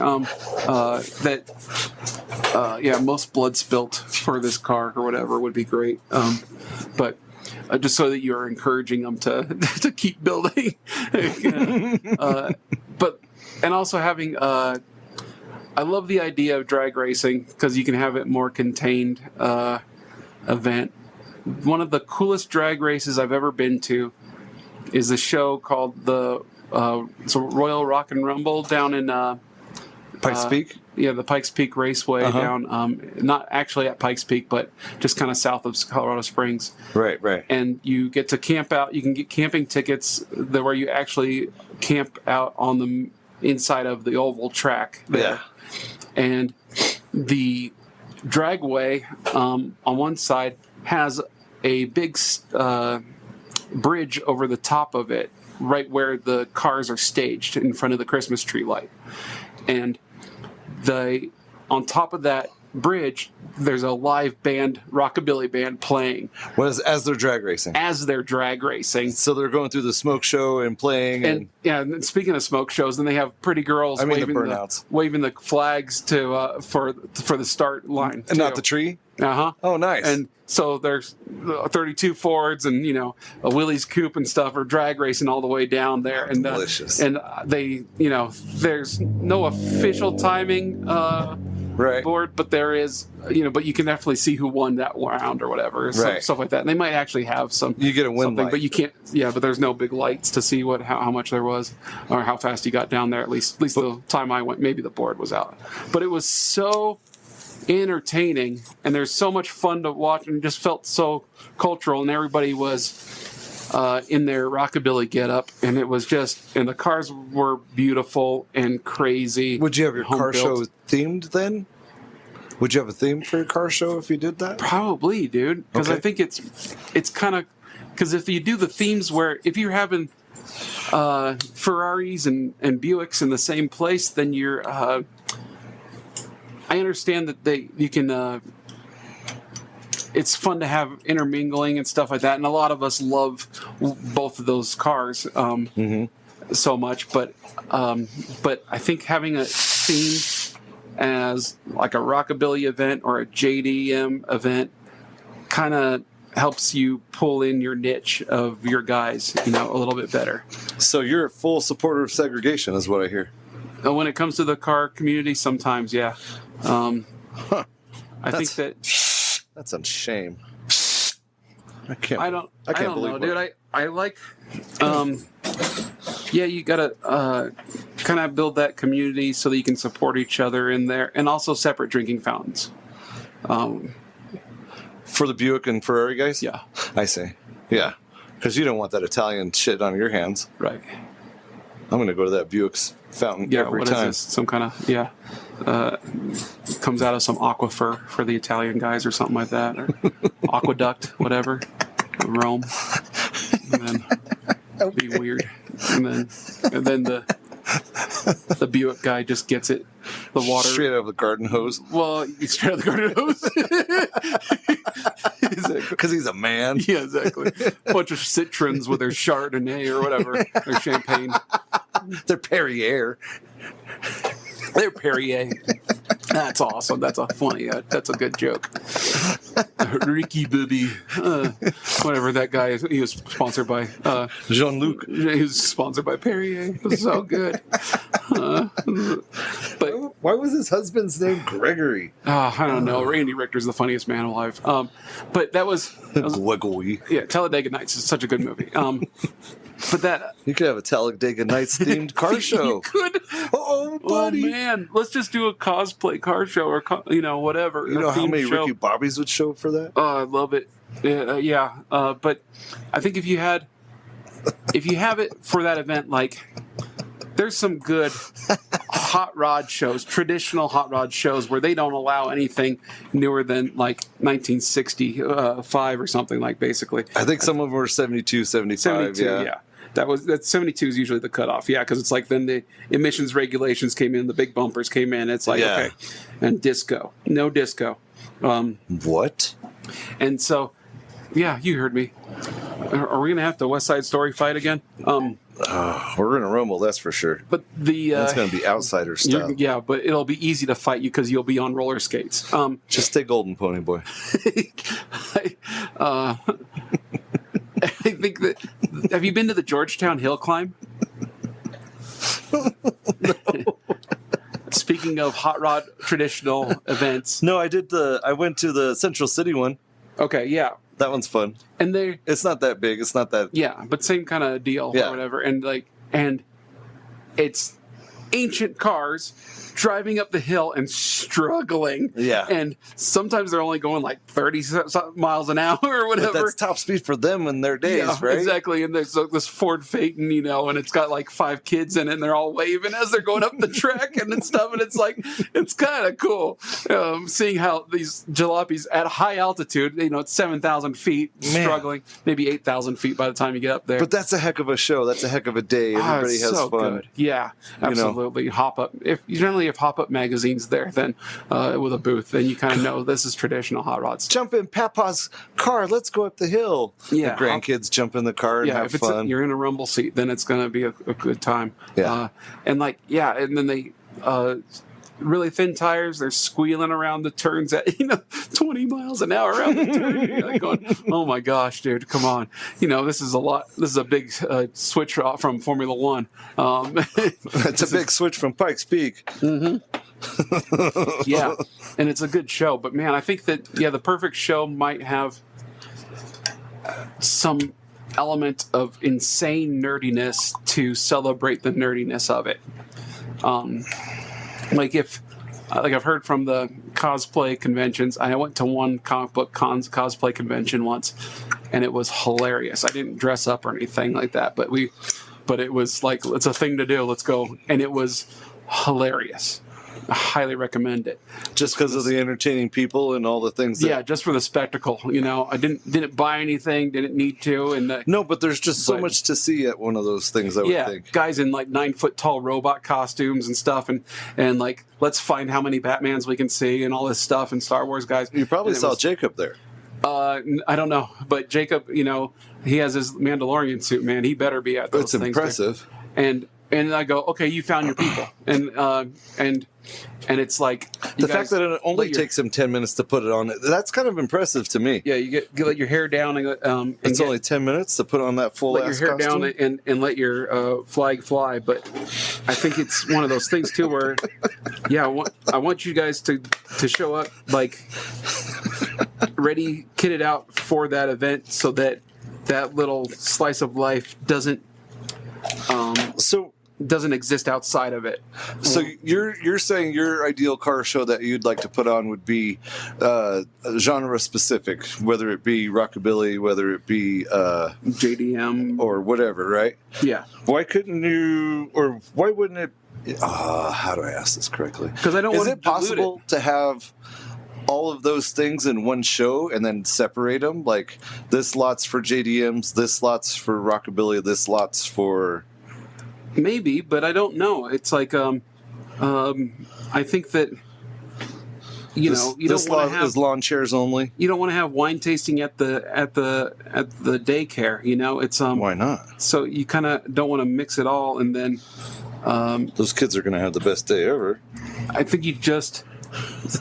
Most blood spilt for this car or whatever would be great. But just so that you're encouraging them to keep building. And also having I love the idea of drag racing because you can have it more contained event. One of the coolest drag races I've ever been to is a show called the Royal Rock and Rumble down in Pikes Peak? Yeah, the Pikes Peak Raceway down, not actually at Pikes Peak, but just kind of south of Colorado Springs. Right. And you get to camp out. You can get camping tickets where you actually camp out on the inside of the oval track there. Yeah. And the dragway on one side has a big bridge over the top of it, right where the cars are staged in front of the Christmas tree light. And on top of that bridge, there's a live band, rockabilly band playing. As they're drag racing. As they're drag racing. So they're going through the smoke show and playing. And speaking of smoke shows, then they have pretty girls waving the flags for the start line. And not the tree? Uh-huh. Oh, nice. And so there's 32 Fords and, a Willys Coupe and stuff are drag racing all the way down there. And delicious. And they, there's no official timing board, but there is, but you can definitely see who won that round or whatever, stuff like that. And they might actually have some. You get a win light. But you can't. Yeah, but there's no big lights to see how much there was or how fast you got down there. At least the time I went, maybe the board was out. But it was so entertaining, and there's so much fun to watch, and just felt so cultural, and everybody was in their rockabilly getup, and it was and the cars were beautiful and crazy. Would you have your car show themed then? Would you have a theme for your car show if you did that? Probably, dude, because I think it's kind of, because if you do the themes where if you're having Ferraris and Buicks in the same place, then you're I understand that you can. It's fun to have intermingling and stuff like that, and a lot of us love both of those cars so much. But I think having a theme as like a rockabilly event or a JDM event kind of helps you pull in your niche of your guys, a little bit better. So you're a full supporter of segregation, is what I hear. When it comes to the car community, sometimes, yeah. I think that's a shame. I can't. I don't believe know, what- dude. I like, yeah, you gotta kind of build that community so that you can support each other in there, and also separate drinking fountains. For the Buick and Ferrari guys? Yeah, I see. Yeah. Because you don't want that Italian shit on your hands. right. I'm going to go to that Buick's fountain Yeah, every what time. is this? Some kind of comes out of some aquifer for the Italian guys or something like that, or aqueduct, whatever. Rome, and then be weird, and then the Buick guy just gets it, the water Straight out of the garden hose. Well, straight out of the garden hose. Exactly. Because he's a man. Yeah, exactly. Bunch of citrons with their Chardonnay or whatever, their champagne. They're Perrier. They're Perrier. That's awesome. That's a funny. That's a good joke. Ricky Bobby, whatever that guy is. He was sponsored by Jean-Luc. He was sponsored by Perrier. It was so good. But Why was his husband's name Gregory? I don't know. Randy Richter's the funniest man alive. But that was Gregory. yeah. Talladega Nights is such a good movie. But that You could have a Talladega Nights themed car show. You could. Oh, buddy. Oh man, let's just do a cosplay car show or whatever. You know how many show. Ricky Bobbies would show up for that? Oh, I love it. Yeah. But I think if you have it for that event, like there's some good hot rod shows, traditional hot rod shows where they don't allow anything newer than like 1965 or something, like basically. I think some of them were 72, 75. 72, yeah. That 72 is usually the cutoff, yeah, because it's like then the emissions regulations came in, the big bumpers came in. It's like, Yeah. okay, and no disco. What? And so, yeah, you heard me. Are we going to have the West Side Story fight again? We're going to rumble, that's for sure. But That's going to be outsider stuff. yeah, but it'll be easy to fight you because you'll be on roller skates. Just stay golden, Pony Boy. I think that. Have you been to the Georgetown Hill Climb? Speaking of hot rod traditional events. No, I went to the Central City one. Okay, yeah. That one's fun. And they, It's not that big. It's not that. yeah, but same kind of deal Yeah. or whatever. And it's ancient cars driving up the hill and struggling. Yeah. And sometimes they're only going like 30 miles an hour or whatever. But that's top speed for them in their days, Yeah, right? exactly. And there's this Ford Phaeton, and it's got like 5 kids in it, and they're all waving as they're going up the track and stuff. And it's like, it's kind of cool seeing how these jalopies at high altitude, it's 7,000 feet, Man. struggling, maybe 8,000 feet by the time you get up there. But that's a heck of a show. That's a heck of a day. Everybody it's has so fun. good. Yeah, absolutely. Hop up. If you generally have hop up magazines there, then with a booth, then you kind of know this is traditional hot rods. Jump in Papa's car. Let's go up the hill. Yeah. The grandkids jump in the car and Yeah, have if fun. you're in a rumble seat, then it's going to be a good time. Yeah. And then they really thin tires. They're squealing around the turns at 20 miles an hour around the turn. You're like going, oh my gosh, dude, come on. This is a lot. This is a big switch from Formula One. It's a big switch from Pikes Peak. Yeah, and it's a good show. But man, I think that the perfect show might have some element of insane nerdiness to celebrate the nerdiness of it. Like I've heard from the cosplay conventions. I went to one comic book cosplay convention once, and it was hilarious. I didn't dress up or anything like that, but it was like, it's a thing to do. Let's go, and it was hilarious. I highly recommend it. Just because of the entertaining people and all the things that... Yeah, just for the spectacle. I didn't buy anything, didn't need to, and No, but there's just so much to see at one of those things, I would think. guys in like 9-foot tall robot costumes and stuff, and like, let's find how many Batmans we can see and all this stuff, and Star Wars guys. You probably And it saw was- Jacob there. I don't know, but Jacob, he has his Mandalorian suit. Man, he better be at those It's things. impressive. And I go, okay, you found your people, and it's like The fact that it only takes him 10 minutes to put it on, that's kind of impressive to me. you let your hair down and It's only 10 minutes to put on that full let ass your hair costume. down and let your flag fly. But I think it's one of those things too where I want you guys to show up like ready, kitted out for that event, so that that little slice of life doesn't exist outside of it. So you're saying your ideal car show that you'd like to put on would be genre specific, whether it be rockabilly, whether it be JDM or whatever, right? Yeah. Why couldn't you, or why wouldn't it? How do I ask this correctly? Because I don't Is want it possible to have all of those things in one show and then separate them? Like this lot's for JDMs, this lot's for rockabilly, this lot's for. Maybe, but I don't know. It's like I think that you don't want to have is lawn chairs only. You don't want to have wine tasting at the daycare. It's Why not? So you kind of don't want to mix it all, and then Those kids are going to have the best day ever. I think you just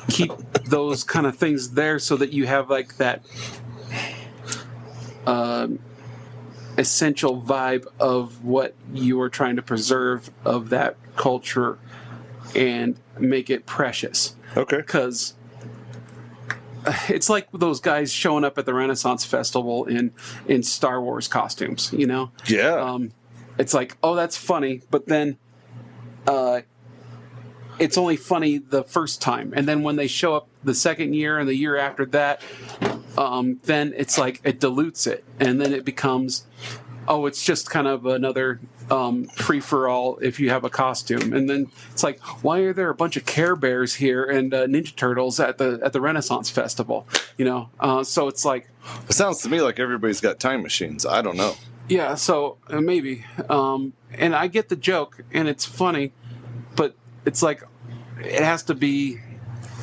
keep those kind of things there so that you have like that essential vibe of what you are trying to preserve of that culture and make it precious. Okay. Because it's like those guys showing up at the Renaissance Festival in Star Wars costumes, Yeah. It's like, oh, that's funny, but then it's only funny the first time. And then when they show up the second year and the year after that, then it's like it dilutes it. And then it becomes, oh, it's just kind of another free-for-all if you have a costume. And then it's like, why are there a bunch of Care Bears here and Ninja Turtles at the Renaissance Festival? So it's like... It sounds to me like everybody's got time machines. I don't know. Yeah, so maybe. And I get the joke, and it's funny, but it's like it has to be...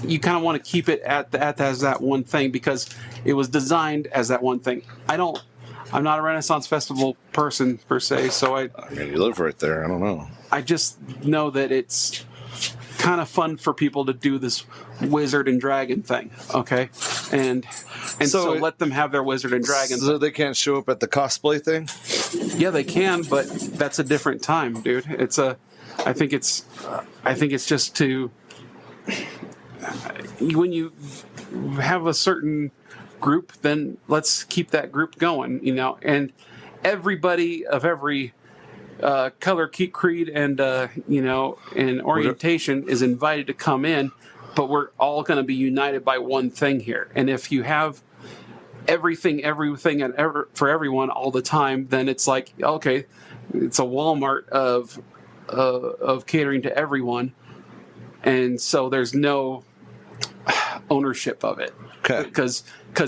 You kind of want to keep it as that one thing because it was designed as that one thing. I'm not a Renaissance Festival person per se, so I mean, you live right there. I don't know. I just know that it's kind of fun for people to do this wizard and dragon thing, okay? And so let them have their wizard and dragon. So they can't show up at the cosplay thing? Yeah, they can, but that's a different time, dude. I think it's just to when you have a certain group, then let's keep that group going, and everybody of every color, creed, and and orientation is invited to come in, but we're all going to be united by one thing here. And if you have everything and for everyone all the time, then it's like, okay, it's a Walmart of catering to everyone, and so there's no ownership of it. Okay. Because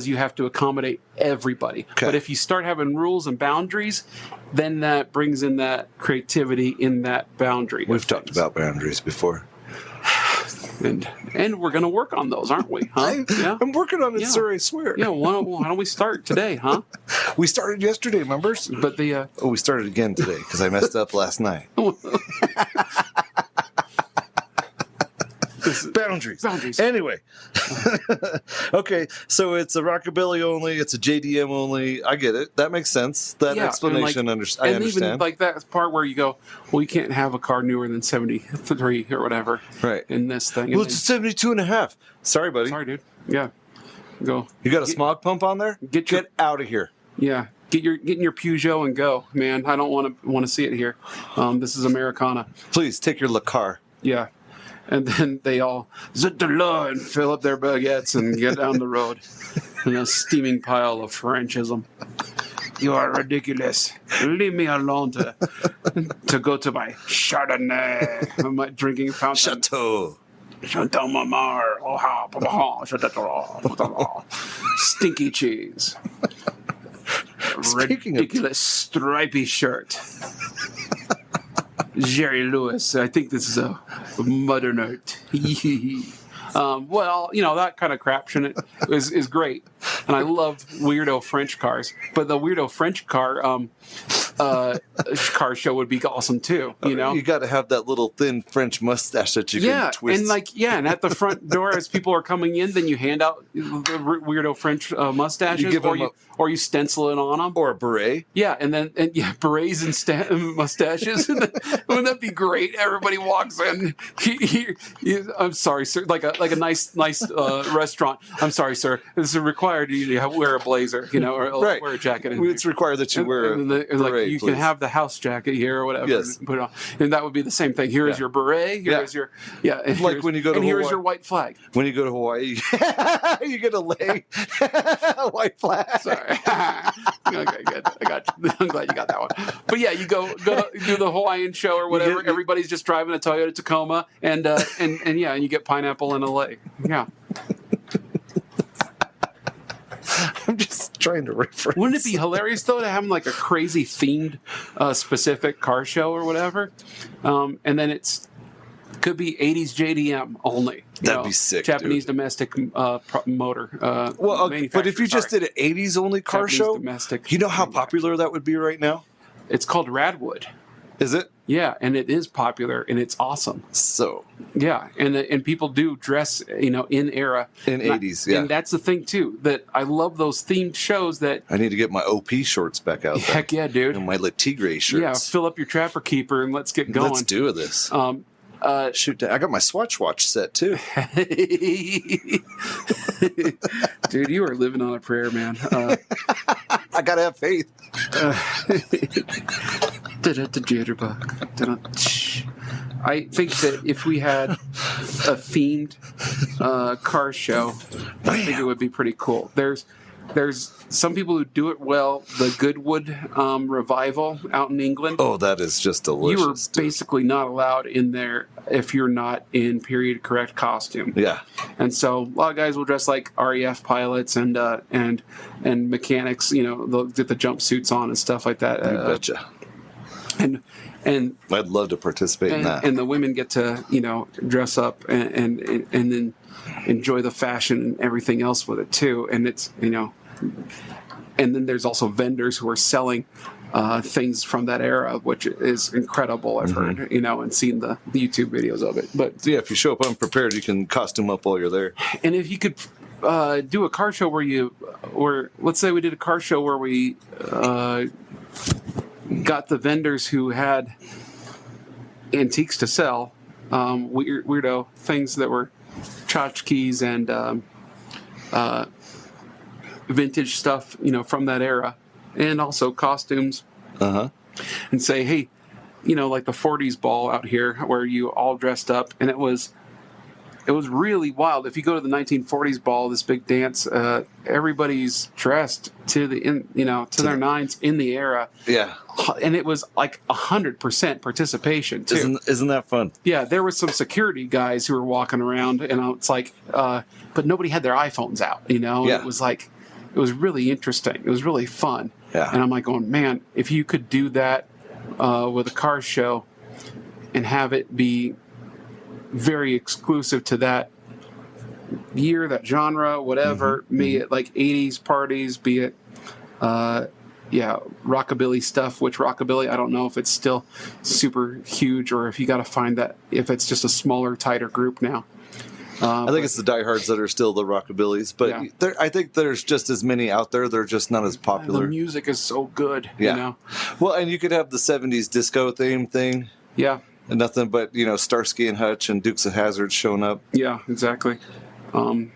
you have to accommodate everybody. Okay. But if you start having rules and boundaries, then that brings in that creativity in that boundary. We've talked about boundaries before. And we're going to work on those, aren't we? Huh? Yeah. I'm working on it, sir, I swear. Yeah, why don't we start today, huh? We started yesterday, remember? But we started again today because I messed up last night. Boundaries. Anyway. Okay, so it's a rockabilly only, it's a JDM only. I get it. That makes sense. That explanation, I understand. Even like that part where you go, well, you can't have a car newer than 73 or whatever. Right. In this thing. Well, it's 72 and a half. Sorry, buddy. Sorry, dude. Yeah. Go. You got a smog pump on there? Get out of here. Yeah. Get in your Peugeot and go, man. I don't want to see it here. This is Americana. Please take your Le Car. Yeah. And then they all zit the law and fill up their baguettes and get down the road in a steaming pile of Frenchism. You are ridiculous. Leave me alone to go to my Chardonnay, my drinking fountain. Chateau Mamar. Stinky cheese. Ridiculous stripy shirt. Jerry Lewis. I think this is a modern art. Well, that kind of craption is great. And I love weirdo French cars. But the weirdo French car, car show would be awesome too. You know, you got to have that little thin French mustache that you can twist. And at the front door as people are coming in, then you hand out the weirdo French mustaches, or you stencil it on them, or a beret. Yeah, and berets and mustaches. Wouldn't that be great? Everybody walks in. I'm sorry, sir. Like a nice restaurant. I'm sorry, sir. This is required. You wear a blazer, or wear a jacket. It's required that you wear a beret. You can have the house jacket here or whatever. Yes. And put it on, and that would be the same thing. Here is your beret. Here is your like when you go to Hawaii. Here's your white flag. When you go to Hawaii, you get a lay a white flag. Sorry. Okay, good. I got you. I'm glad you got that one. But yeah, you go do the Hawaiian show or whatever. Everybody's just driving a Toyota Tacoma, and you get pineapple in a lake. Yeah. I'm just trying to reference. Wouldn't it be hilarious though to have like a crazy themed, specific car show or whatever, and then could be 80s JDM only. That'd be sick. Japanese domestic motor. But if you just did an 80s only car Japanese show, domestic you know how popular that would be right now? It's called Radwood. Is it? Yeah, and it is popular and it's awesome. So yeah, and people do dress, in era in 80s. Yeah, and that's the thing too, that I love those themed shows. That I need to get my OP shorts back out. Heck yeah, dude! And my Le Tigre shirts. Yeah, fill up your Trapper Keeper and let's get going. Let's do this. Shoot, I got my Swatch watch set too. Dude, you are living on a prayer, man. I gotta have faith. Jitterbug. I think that if we had a themed car show, I think it would be pretty cool. There's some people who do it well. The Goodwood revival out in England. Oh, that is just delicious. You are basically not allowed in there if you're not in period correct costume. Yeah. And so a lot of guys will dress like RAF pilots and mechanics. They'll get the jumpsuits on and stuff like that. You betcha. And I'd love to participate in that. And the women get to dress up and then enjoy the fashion and everything else with it too. And it's and then there's also vendors who are selling things from that era, which is incredible. I've heard and seen the YouTube videos of it. But yeah, if you show up unprepared, you can costume up while you're there. And if you could do a car show where let's say we did a car show where we got the vendors who had antiques to sell, weirdo things that were tchotchkes and vintage stuff, from that era, and also costumes. And say, hey, like the 40s ball out here where you all dressed up, and it was really wild. If you go to the 1940s ball, this big dance, everybody's dressed to their nines in the era. Yeah. And it was like 100% participation too. Isn't that fun? Yeah, there was some security guys who were walking around, and it's like, but nobody had their iPhones out. Yeah. It was really interesting. It was really fun. Yeah. And I'm like going, man, if you could do that with a car show and have it be very exclusive to that year, that genre, whatever, be it like 80s parties, be it rockabilly stuff, which rockabilly, I don't know if it's still super huge or if you got to find that if it's just a smaller, tighter group now. I think it's the diehards that are still the rockabillys, but I think there's just as many out there. They're just not as popular. The music is so good, Well, and you could have the 70s disco theme thing. Yeah. And nothing but, Starsky and Hutch and Dukes of Hazzard showing up. Yeah, exactly. But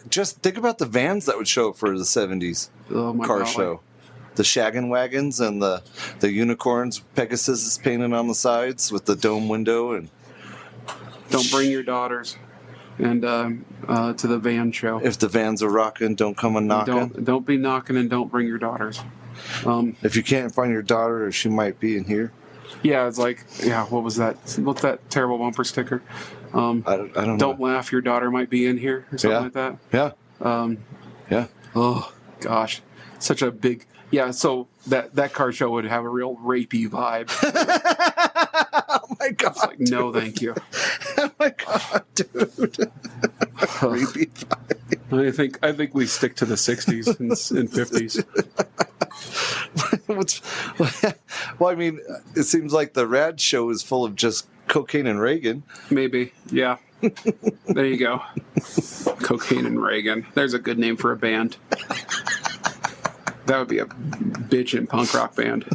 just think about the vans that would show up for the 70s car show. The shaggin' wagons and the unicorns, Pegasus is painted on the sides with the dome window. And don't bring your daughters and to the van show. If the vans are rocking, don't come a knocking. Don't be knocking, and don't bring your daughters. If you can't find your daughter, she might be in here. Yeah, it's like, what was that? What's that terrible bumper sticker? I don't know. Don't laugh, your daughter might be in here, or something like that. Yeah. Yeah. Oh, gosh. Such a big... Yeah, so that car show would have a real rapey vibe. Oh, my God. It's like, no, thank you. Oh, my God, dude. Rapey vibe. I think we stick to the 60s and 50s. Which, well, I mean, it seems like the Rad show is full of just cocaine and Reagan. Maybe, yeah. There you go. Cocaine and Reagan. There's a good name for a band. That would be a bitchin' punk rock band.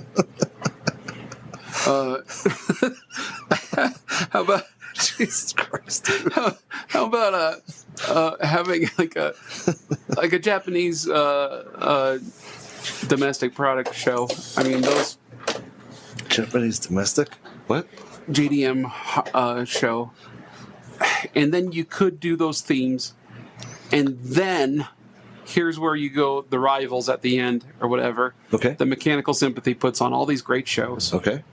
How about Jesus Christ? how about having like a Japanese domestic product show? I mean, those Japanese domestic? What? JDM show, and then you could do those themes, and then here's where you go, the rivals at the end or whatever. Okay. The Mechanical Sympathy puts on all these great shows. Okay.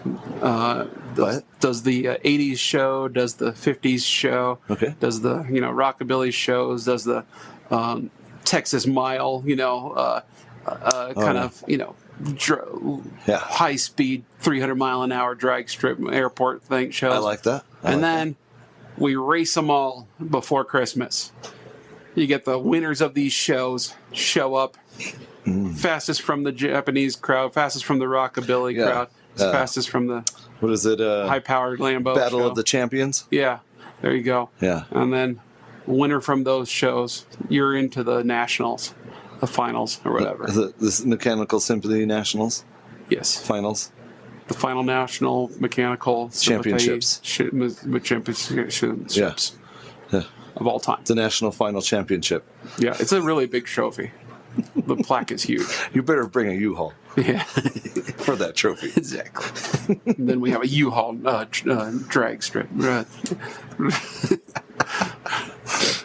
Does the 80s show, does the 50s show, Okay. does the rockabilly shows, does the Texas Mile, kind of high speed 300 mile an hour drag strip airport thing shows. I like that. Then we race them all before Christmas. You get the winners of these shows show up, fastest from the Japanese crowd, fastest from the rockabilly crowd, fastest from the what is it? high-powered Lambo Battle show. of the Champions. Yeah, there you go. Yeah. And then winner from those shows, you're into the nationals, the finals or whatever. This Mechanical Sympathy Nationals Yes, finals. the final national mechanical Championships. Championships Yeah. of all time. It's a national final championship. Yeah, it's a really big trophy. The plaque is huge. You better bring a U-Haul Yeah, for that trophy. exactly. And then we have a U-Haul drag strip.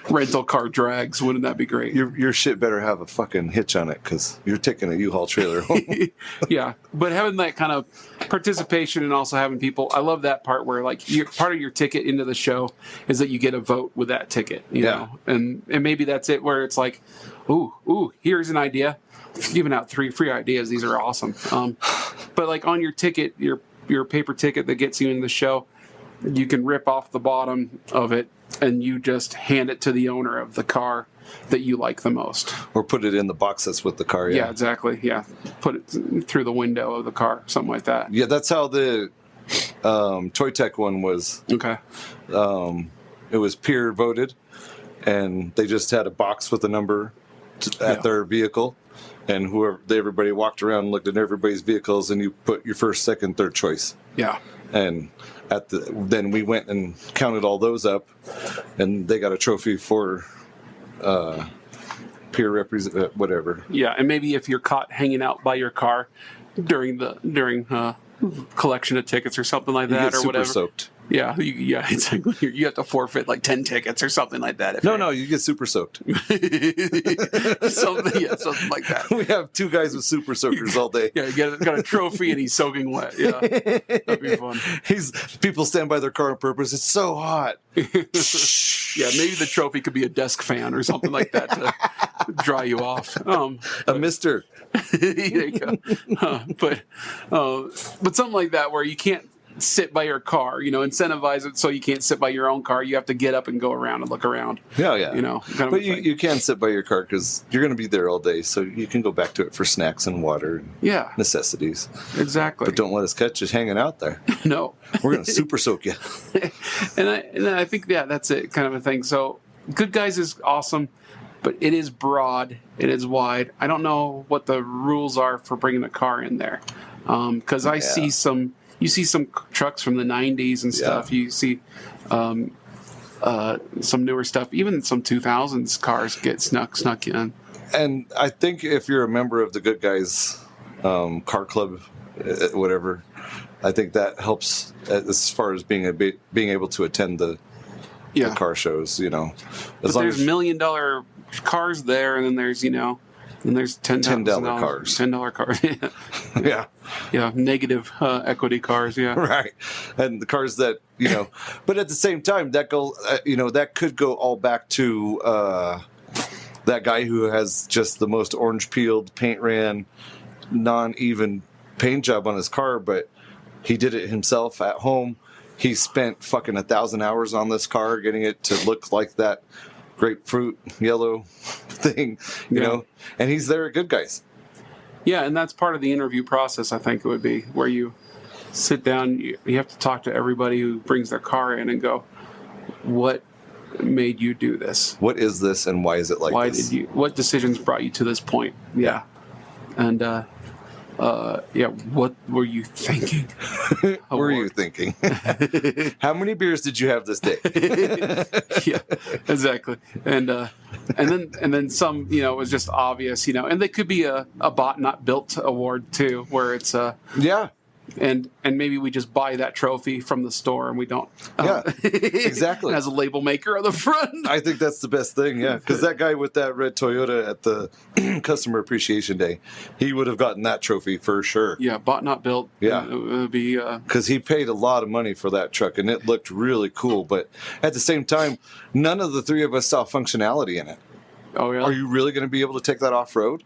Rental car drags. Wouldn't that be great? Your shit better have a fucking hitch on it because you're taking a U-Haul trailer home. Yeah, but having that kind of participation and also having people, I love that part where like part of your ticket into the show is that you get a vote with that ticket, you know, and maybe that's it where it's like, ooh, here's an idea, giving out 3 free ideas. These are awesome. But like on your ticket, your paper ticket that gets you into the show, you can rip off the bottom of it and you just hand it to the owner of the car that you like the most. Or put it in the box that's with the car. Yeah, exactly. Yeah. Put it through the window of the car, something like that. Yeah, that's how the Toy Tech one was. Okay. It was peer voted, and they just had a box with a number at their vehicle, and everybody walked around and looked at everybody's vehicles, and you put your first, second, third choice. Yeah. And then we went and counted all those up, and they got a trophy for peer represent whatever. Yeah, and maybe if you're caught hanging out by your car during collection of tickets or something like You that, get or super whatever. soaked. Yeah, exactly. You have to forfeit like 10 tickets or something like that. No, you get super soaked. something like that. We have 2 guys with super soakers all day. Yeah, got a trophy and he's soaking wet. Yeah, that'd be fun. People stand by their car on purpose. It's so hot. Yeah, maybe the trophy could be a desk fan or something like that to dry you off. A mister. There you go. But something like that where you can't sit by your car, incentivize it so you can't sit by your own car. You have to get up and go around and look around. Yeah. But you can sit by your car because you're going to be there all day, so you can go back to it for snacks and water and necessities. Exactly. But don't let us catch you hanging out there. No. We're going to super soak you. and I think, that's it, kind of a thing. So Good Guys is awesome, but it is broad. It is wide. I don't know what the rules are for bringing a car in there because I see some... You see some trucks from the 90s and stuff. Yeah. You see some newer stuff. Even some 2000s cars get snuck in. And I think if you're a member of the Good Guys car club, whatever, I think that helps as far as being able to attend the car shows. There's $1 million cars there, and then there's and there's $10 cars. $10 cars. Yeah. Yeah. Negative equity cars. Yeah. Right. And the cars that, but at the same time, that could go all back to that guy who has just the most orange peeled, paint ran, non-even paint job on his car, but he did it himself at home. He spent fucking 1,000 hours on this car getting it to look like that grapefruit yellow thing, you know, and he's there at Good Guys. Yeah, and that's part of the interview process, I think it would be, where you sit down, you have to talk to everybody who brings their car in and go, what made you do this? What is this and why is it like Why this? what decisions brought you to this point? Yeah. And, what were you thinking? What were you thinking? How many beers did you have this day? Yeah, exactly. And then some, it was just obvious, and they could be a bought not built award too, where it's Yeah. and maybe we just buy that trophy from the store and we don't. Yeah, exactly. It has a label maker on the front. I think that's the best thing, yeah. Because that guy with that red Toyota at the Customer Appreciation Day, he would have gotten that trophy for sure. Yeah, bought not built. Yeah. It would be. Because he paid a lot of money for that truck, and it looked really cool. But at the same time, none of the three of us saw functionality in it. Oh, yeah. Are you really going to be able to take that off-road?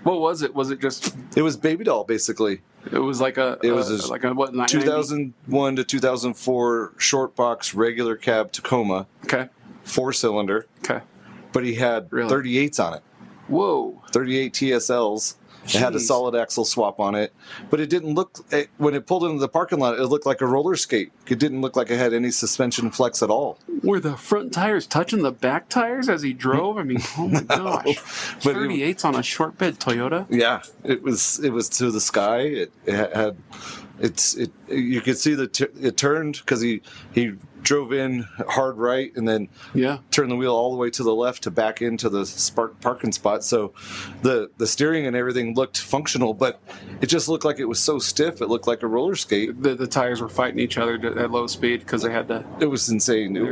What was it? Was it just? It was baby doll, basically. It was like a. It was like a what? 2001 to 2004 short box regular cab Tacoma, Okay. 4-cylinder, Okay. but he had Really? 38s on it. Whoa. 38 TSLs. It had a Jeez. solid axle swap on it, but it didn't look, when it pulled into the parking lot, it looked like a roller skate. It didn't look like it had any suspension flex at all. Were the front tires touching the back tires as he drove? I mean, oh my gosh. But 38's on a short bed Toyota? Yeah, it was to the sky. It had, you could see it turned because he drove in hard right and then Yeah. turned the wheel all the way to the left to back into the parking spot. So the steering and everything looked functional, but it just looked like it was so stiff. It looked like a roller skate. The tires were fighting each other at low speed because they had to. It was insane. It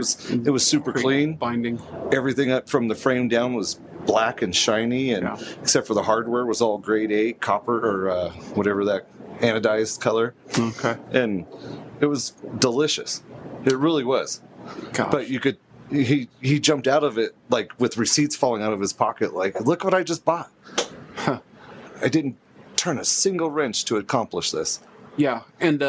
was super clean. Binding. Everything up from the frame down was black and shiny, and except for the hardware was all grade A copper or whatever that anodized color. Okay. And it was delicious. It really was. Gosh. But you could. He jumped out of it like with receipts falling out of his pocket. Like, look what I just bought. Huh. I didn't turn a single wrench to accomplish this. Yeah. And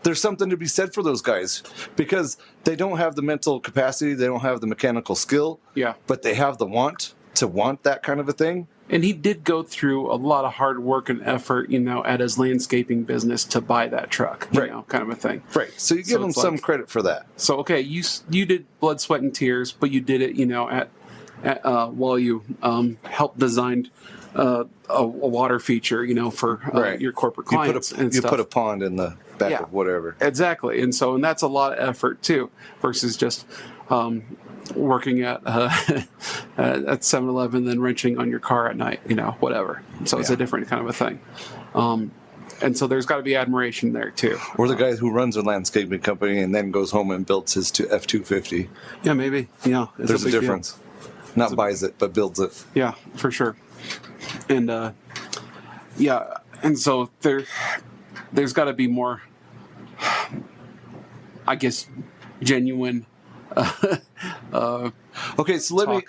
There's something to be said for those guys because they don't have the mental capacity, they don't have the mechanical skill, yeah. but they have the want to want that kind of a thing. And he did go through a lot of hard work and effort, at his landscaping business to buy that truck, Right. Kind of a thing. Right. So you give him it's some like- credit for that. So okay, you did blood, sweat, and tears, but you did it, while you helped design a water feature, for Right. your corporate You clients and you stuff. put a pond in the back Yeah. of whatever. Exactly, and that's a lot of effort too, versus just working at 7-Eleven, then wrenching on your car at night, whatever. So it's a different kind of a thing. And so there's got to be admiration there too. Or the guy who runs a landscaping company and then goes home and builds his F-250. Yeah, maybe. Yeah, it's There's a big deal. difference. Not buys it, but builds it. Yeah, for sure. And and so there's got to be more, I guess, genuine. Okay, so let me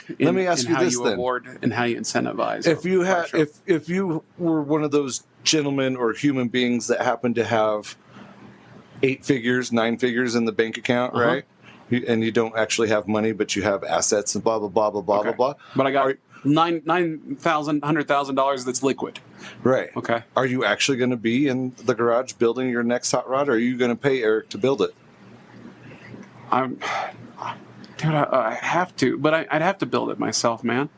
ask you how this you then. award and how you incentivize. If you had, if you were one of those gentlemen or human beings that happen to have 8 figures, 9 figures in the bank account, right? And you don't actually have money, but you have assets and blah blah blah blah blah blah blah. But I got $100,000 that's liquid. Right. Okay. Are you actually going to be in the garage building your next hot rod, or are you going to pay Eric to build it? I have to, but I'd have to build it myself, man.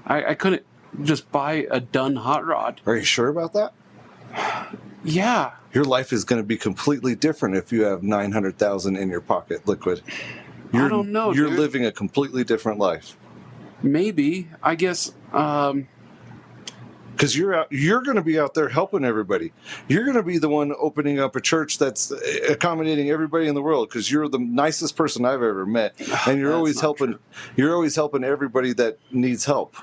I couldn't just buy a done hot rod. Are you sure about that? Yeah. Your life is going to be completely different if you have 900,000 in your pocket, liquid. I don't know. You're dude. living a completely different life. Maybe. I guess. Because you're going to be out there helping everybody. You're going to be the one opening up a church that's accommodating everybody in the world. Because you're the nicest person I've ever met, and you're always helping. True. You're always helping everybody that needs help.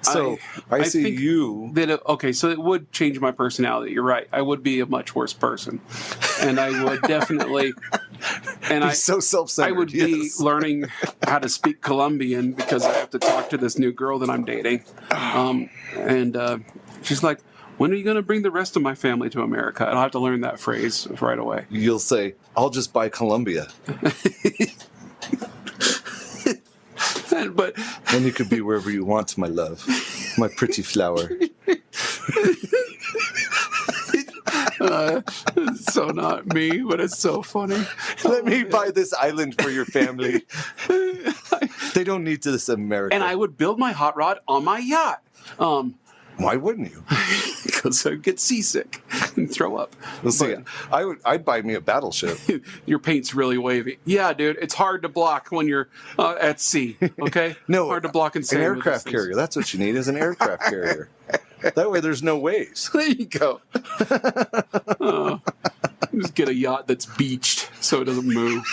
So I see think you. Okay, so it would change my personality. You're right. I would be a much worse person, and I would definitely. And He's so self-centered. I would be learning how to speak Colombian because I have to talk to this new girl that I'm dating. And she's like, when are you going to bring the rest of my family to America? And I'll have to learn that phrase right away. You'll say, "I'll just buy Colombia." But Then you could be wherever you want, my love, my pretty flower. It's so not me, but it's so funny. Let me buy this island for your family. They don't need this America. And I would build my hot rod on my yacht. Why wouldn't you? Because I'd get seasick and throw up. So, I'd buy me a battleship. Your paint's really wavy. Yeah, dude, it's hard to block when you're at sea. Okay, No, hard to block in an sand. aircraft carrier. That's what you need, is an aircraft carrier. That way, there's no waves. There you go. Just get a yacht that's beached so it doesn't move.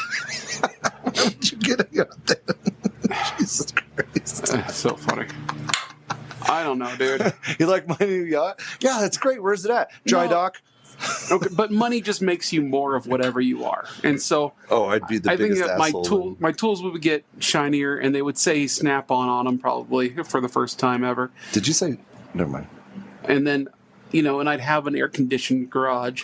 How did you get a yacht then? Jesus Christ! So funny. I don't know, dude. You like my new yacht? Yeah, that's great. Where's it at? Dry dock. Okay, but money just makes you more of whatever you are, and so I'd be the I think biggest that asshole. my tools would get shinier, and they would say Snap-on them probably for the first time ever. Did you say? Never mind. And then, and I'd have an air-conditioned garage,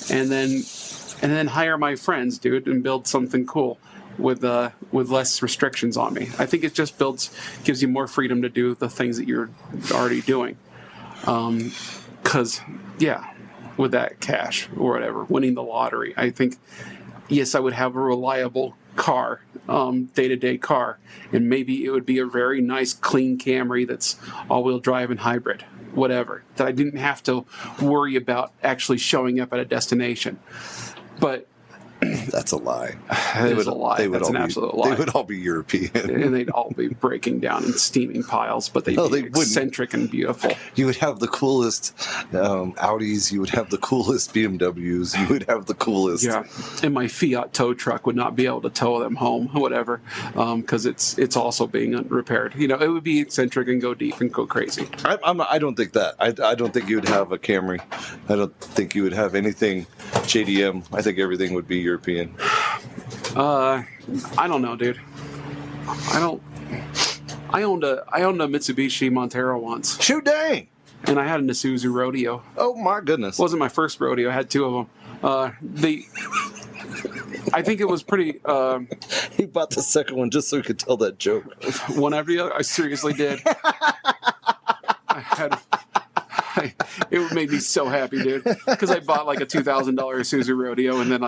and then hire my friends, dude, and build something cool with less restrictions on me. I think it just gives you more freedom to do the things that you're already doing. Because, with that cash or whatever, winning the lottery, I think, yes, I would have a reliable car, day-to-day car, and maybe it would be a very nice, clean Camry that's all-wheel drive and hybrid, whatever, that I didn't have to worry about actually showing up at a destination. But that's a lie. It is a lie. That's an absolute lie. They would all be European. And they'd all be breaking down in steaming piles, but they'd be eccentric and beautiful. You would have the coolest Audis. You would have the coolest BMWs. You would have the coolest. Yeah, and my Fiat tow truck would not be able to tow them home, whatever, because it's also being repaired. It would be eccentric and go deep and go crazy. I don't think that. I don't think you would have a Camry. I don't think you would have anything JDM. I think everything would be European. I don't know, dude. I owned a Mitsubishi Montero once. Shoot dang! And I had an Isuzu Rodeo. Oh my goodness! It wasn't my first rodeo. I had two of them. I think it was pretty. He bought the second one just so he could tell that joke. One after the other. I seriously did. It made me so happy, dude, because I bought like a $2,000 Isuzu Rodeo, and then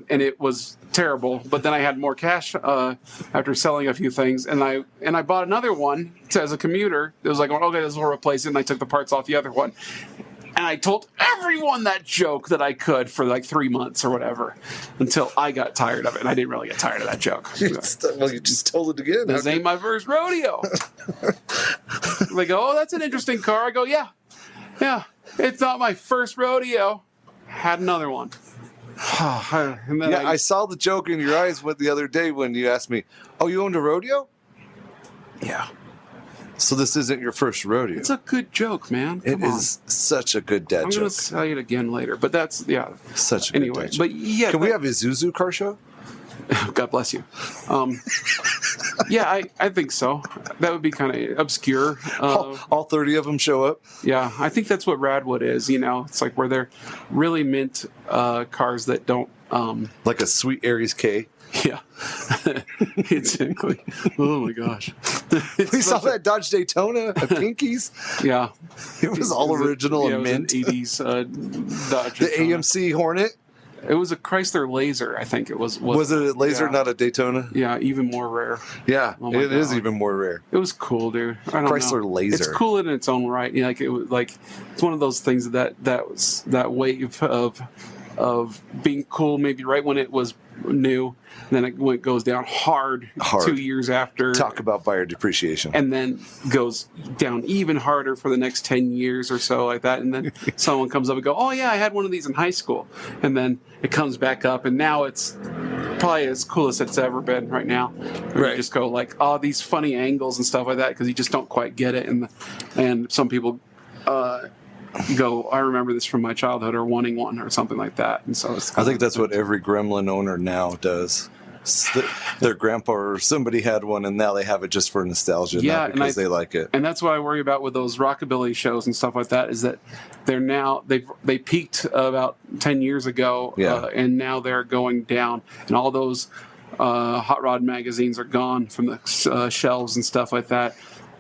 and it was terrible. But then I had more cash after selling a few things, and I bought another one as a commuter. It was like, okay, this will replace it, and I took the parts off the other one. And I told everyone that joke that I could for like 3 months or whatever until I got tired of it. And I didn't really get tired of that joke. Well, you just told it again. This ain't my first rodeo. They go, oh, that's an interesting car. I go, yeah. It's not my first rodeo. Had another one. And then I saw the joke in your eyes the other day when you asked me, oh, you owned a rodeo? Yeah. So this isn't your first rodeo. It's a good joke, man. Come on. Is such a good dad joke. I'm going to tell you it again later, but that's, such a good dad joke. But yeah. Can we have a Isuzu car show? God bless you. I think so. That would be kind of obscure. All 30 of them show up? Yeah, I think that's what Radwood is, It's like where they're really mint cars that don't... like a sweet Aries K? Yeah, exactly. Oh my gosh. We saw that Dodge Daytona at Pinky's. Yeah. It was all original and mint. It was an 80s Dodge The Daytona. AMC Hornet? It was a Chrysler Laser, I think it was. Was it a Laser, not a Daytona? Yeah, even more rare. Yeah, it is even more rare. It was cool, dude. I don't Chrysler know. Laser. It's cool in its own right. It's one of those things that was that wave of being cool maybe right when it was new, and then it goes down hard 2 years after. Talk about buyer depreciation. And then goes down even harder for the next 10 years or so like that. And then someone comes up and go, oh yeah, I had one of these in high school. And then it comes back up, and now it's probably as cool as it's ever been right now. Right. You just go like, oh, these funny angles and stuff like that, because you just don't quite get it. And some people go, I remember this from my childhood, or wanting one or something like that. And so I think that's what every Gremlin owner now does. Their grandpa or somebody had one, and now they have it just for nostalgia, not because they like it. And that's what I worry about with those rockabilly shows and stuff like that, is that they're now they peaked about 10 years ago, and now they're going down, and all those hot rod magazines are gone from the shelves and stuff like that.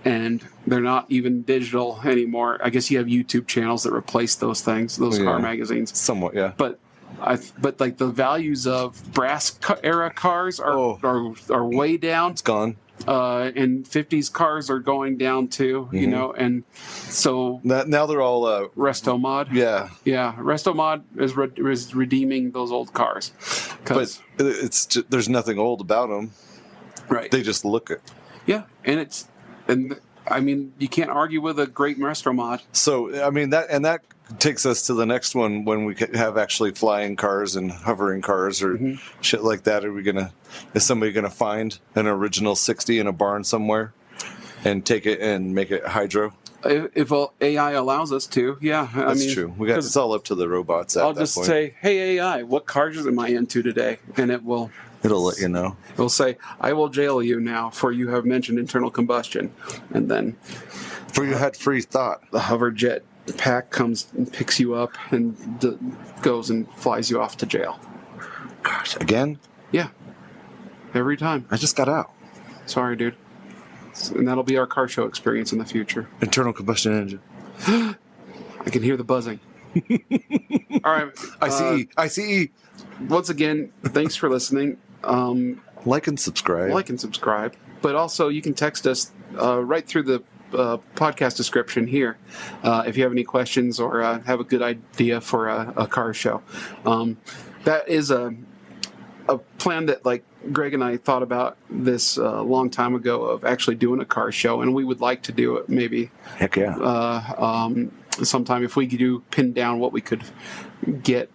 and they're not even digital anymore. I guess you have YouTube channels that replace those things, those car magazines. Somewhat, yeah. But like the values of brass era cars are way down. It's gone. And 50s cars are going down too, you know, and so now they're all Resto Mod. Yeah, Resto Mod is redeeming those old cars, but it's just, there's nothing old about them, right? They just look it. Yeah, and I mean, you can't argue with a great Resto Mod. So I mean that takes us to the next one when we have actually flying cars and hovering cars or shit like that. Is somebody gonna find an original 60 in a barn somewhere and take it and make it hydro? If AI allows us to, yeah. That's true. It's all up to the robots at that point. I'll just say, hey AI, what cars am I into today? And it'll let you know. It'll say, I will jail you now, for you have mentioned internal combustion. And then for you had free thought. The hover jet pack comes and picks you up and goes and flies you off to jail. Gosh, again? Yeah. Every time. I just got out. Sorry, dude. And that'll be our car show experience in the future. Internal combustion engine. I can hear the buzzing. All right. ICE. Once again, thanks for listening. Like and subscribe. But also, you can text us right through the podcast description here if you have any questions or have a good idea for a car show. That is a plan that, like, Greg and I thought about this a long time ago of actually doing a car show, and we would like to do it maybe. Heck yeah. Sometime if we do pin down what we could get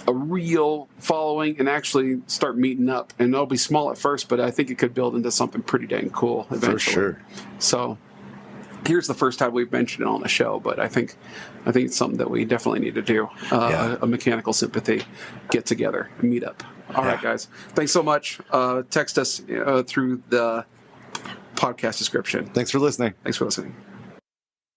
a real following and actually start meeting up. And it'll be small at first, but I think it could build into something pretty dang cool eventually. For sure. So here's the first time we've mentioned it on the show, but I think it's something that we definitely need to do. A mechanical sympathy get together and meet up. All right, guys. Thanks so much. Text us through the podcast description. Thanks for listening. Thanks for listening.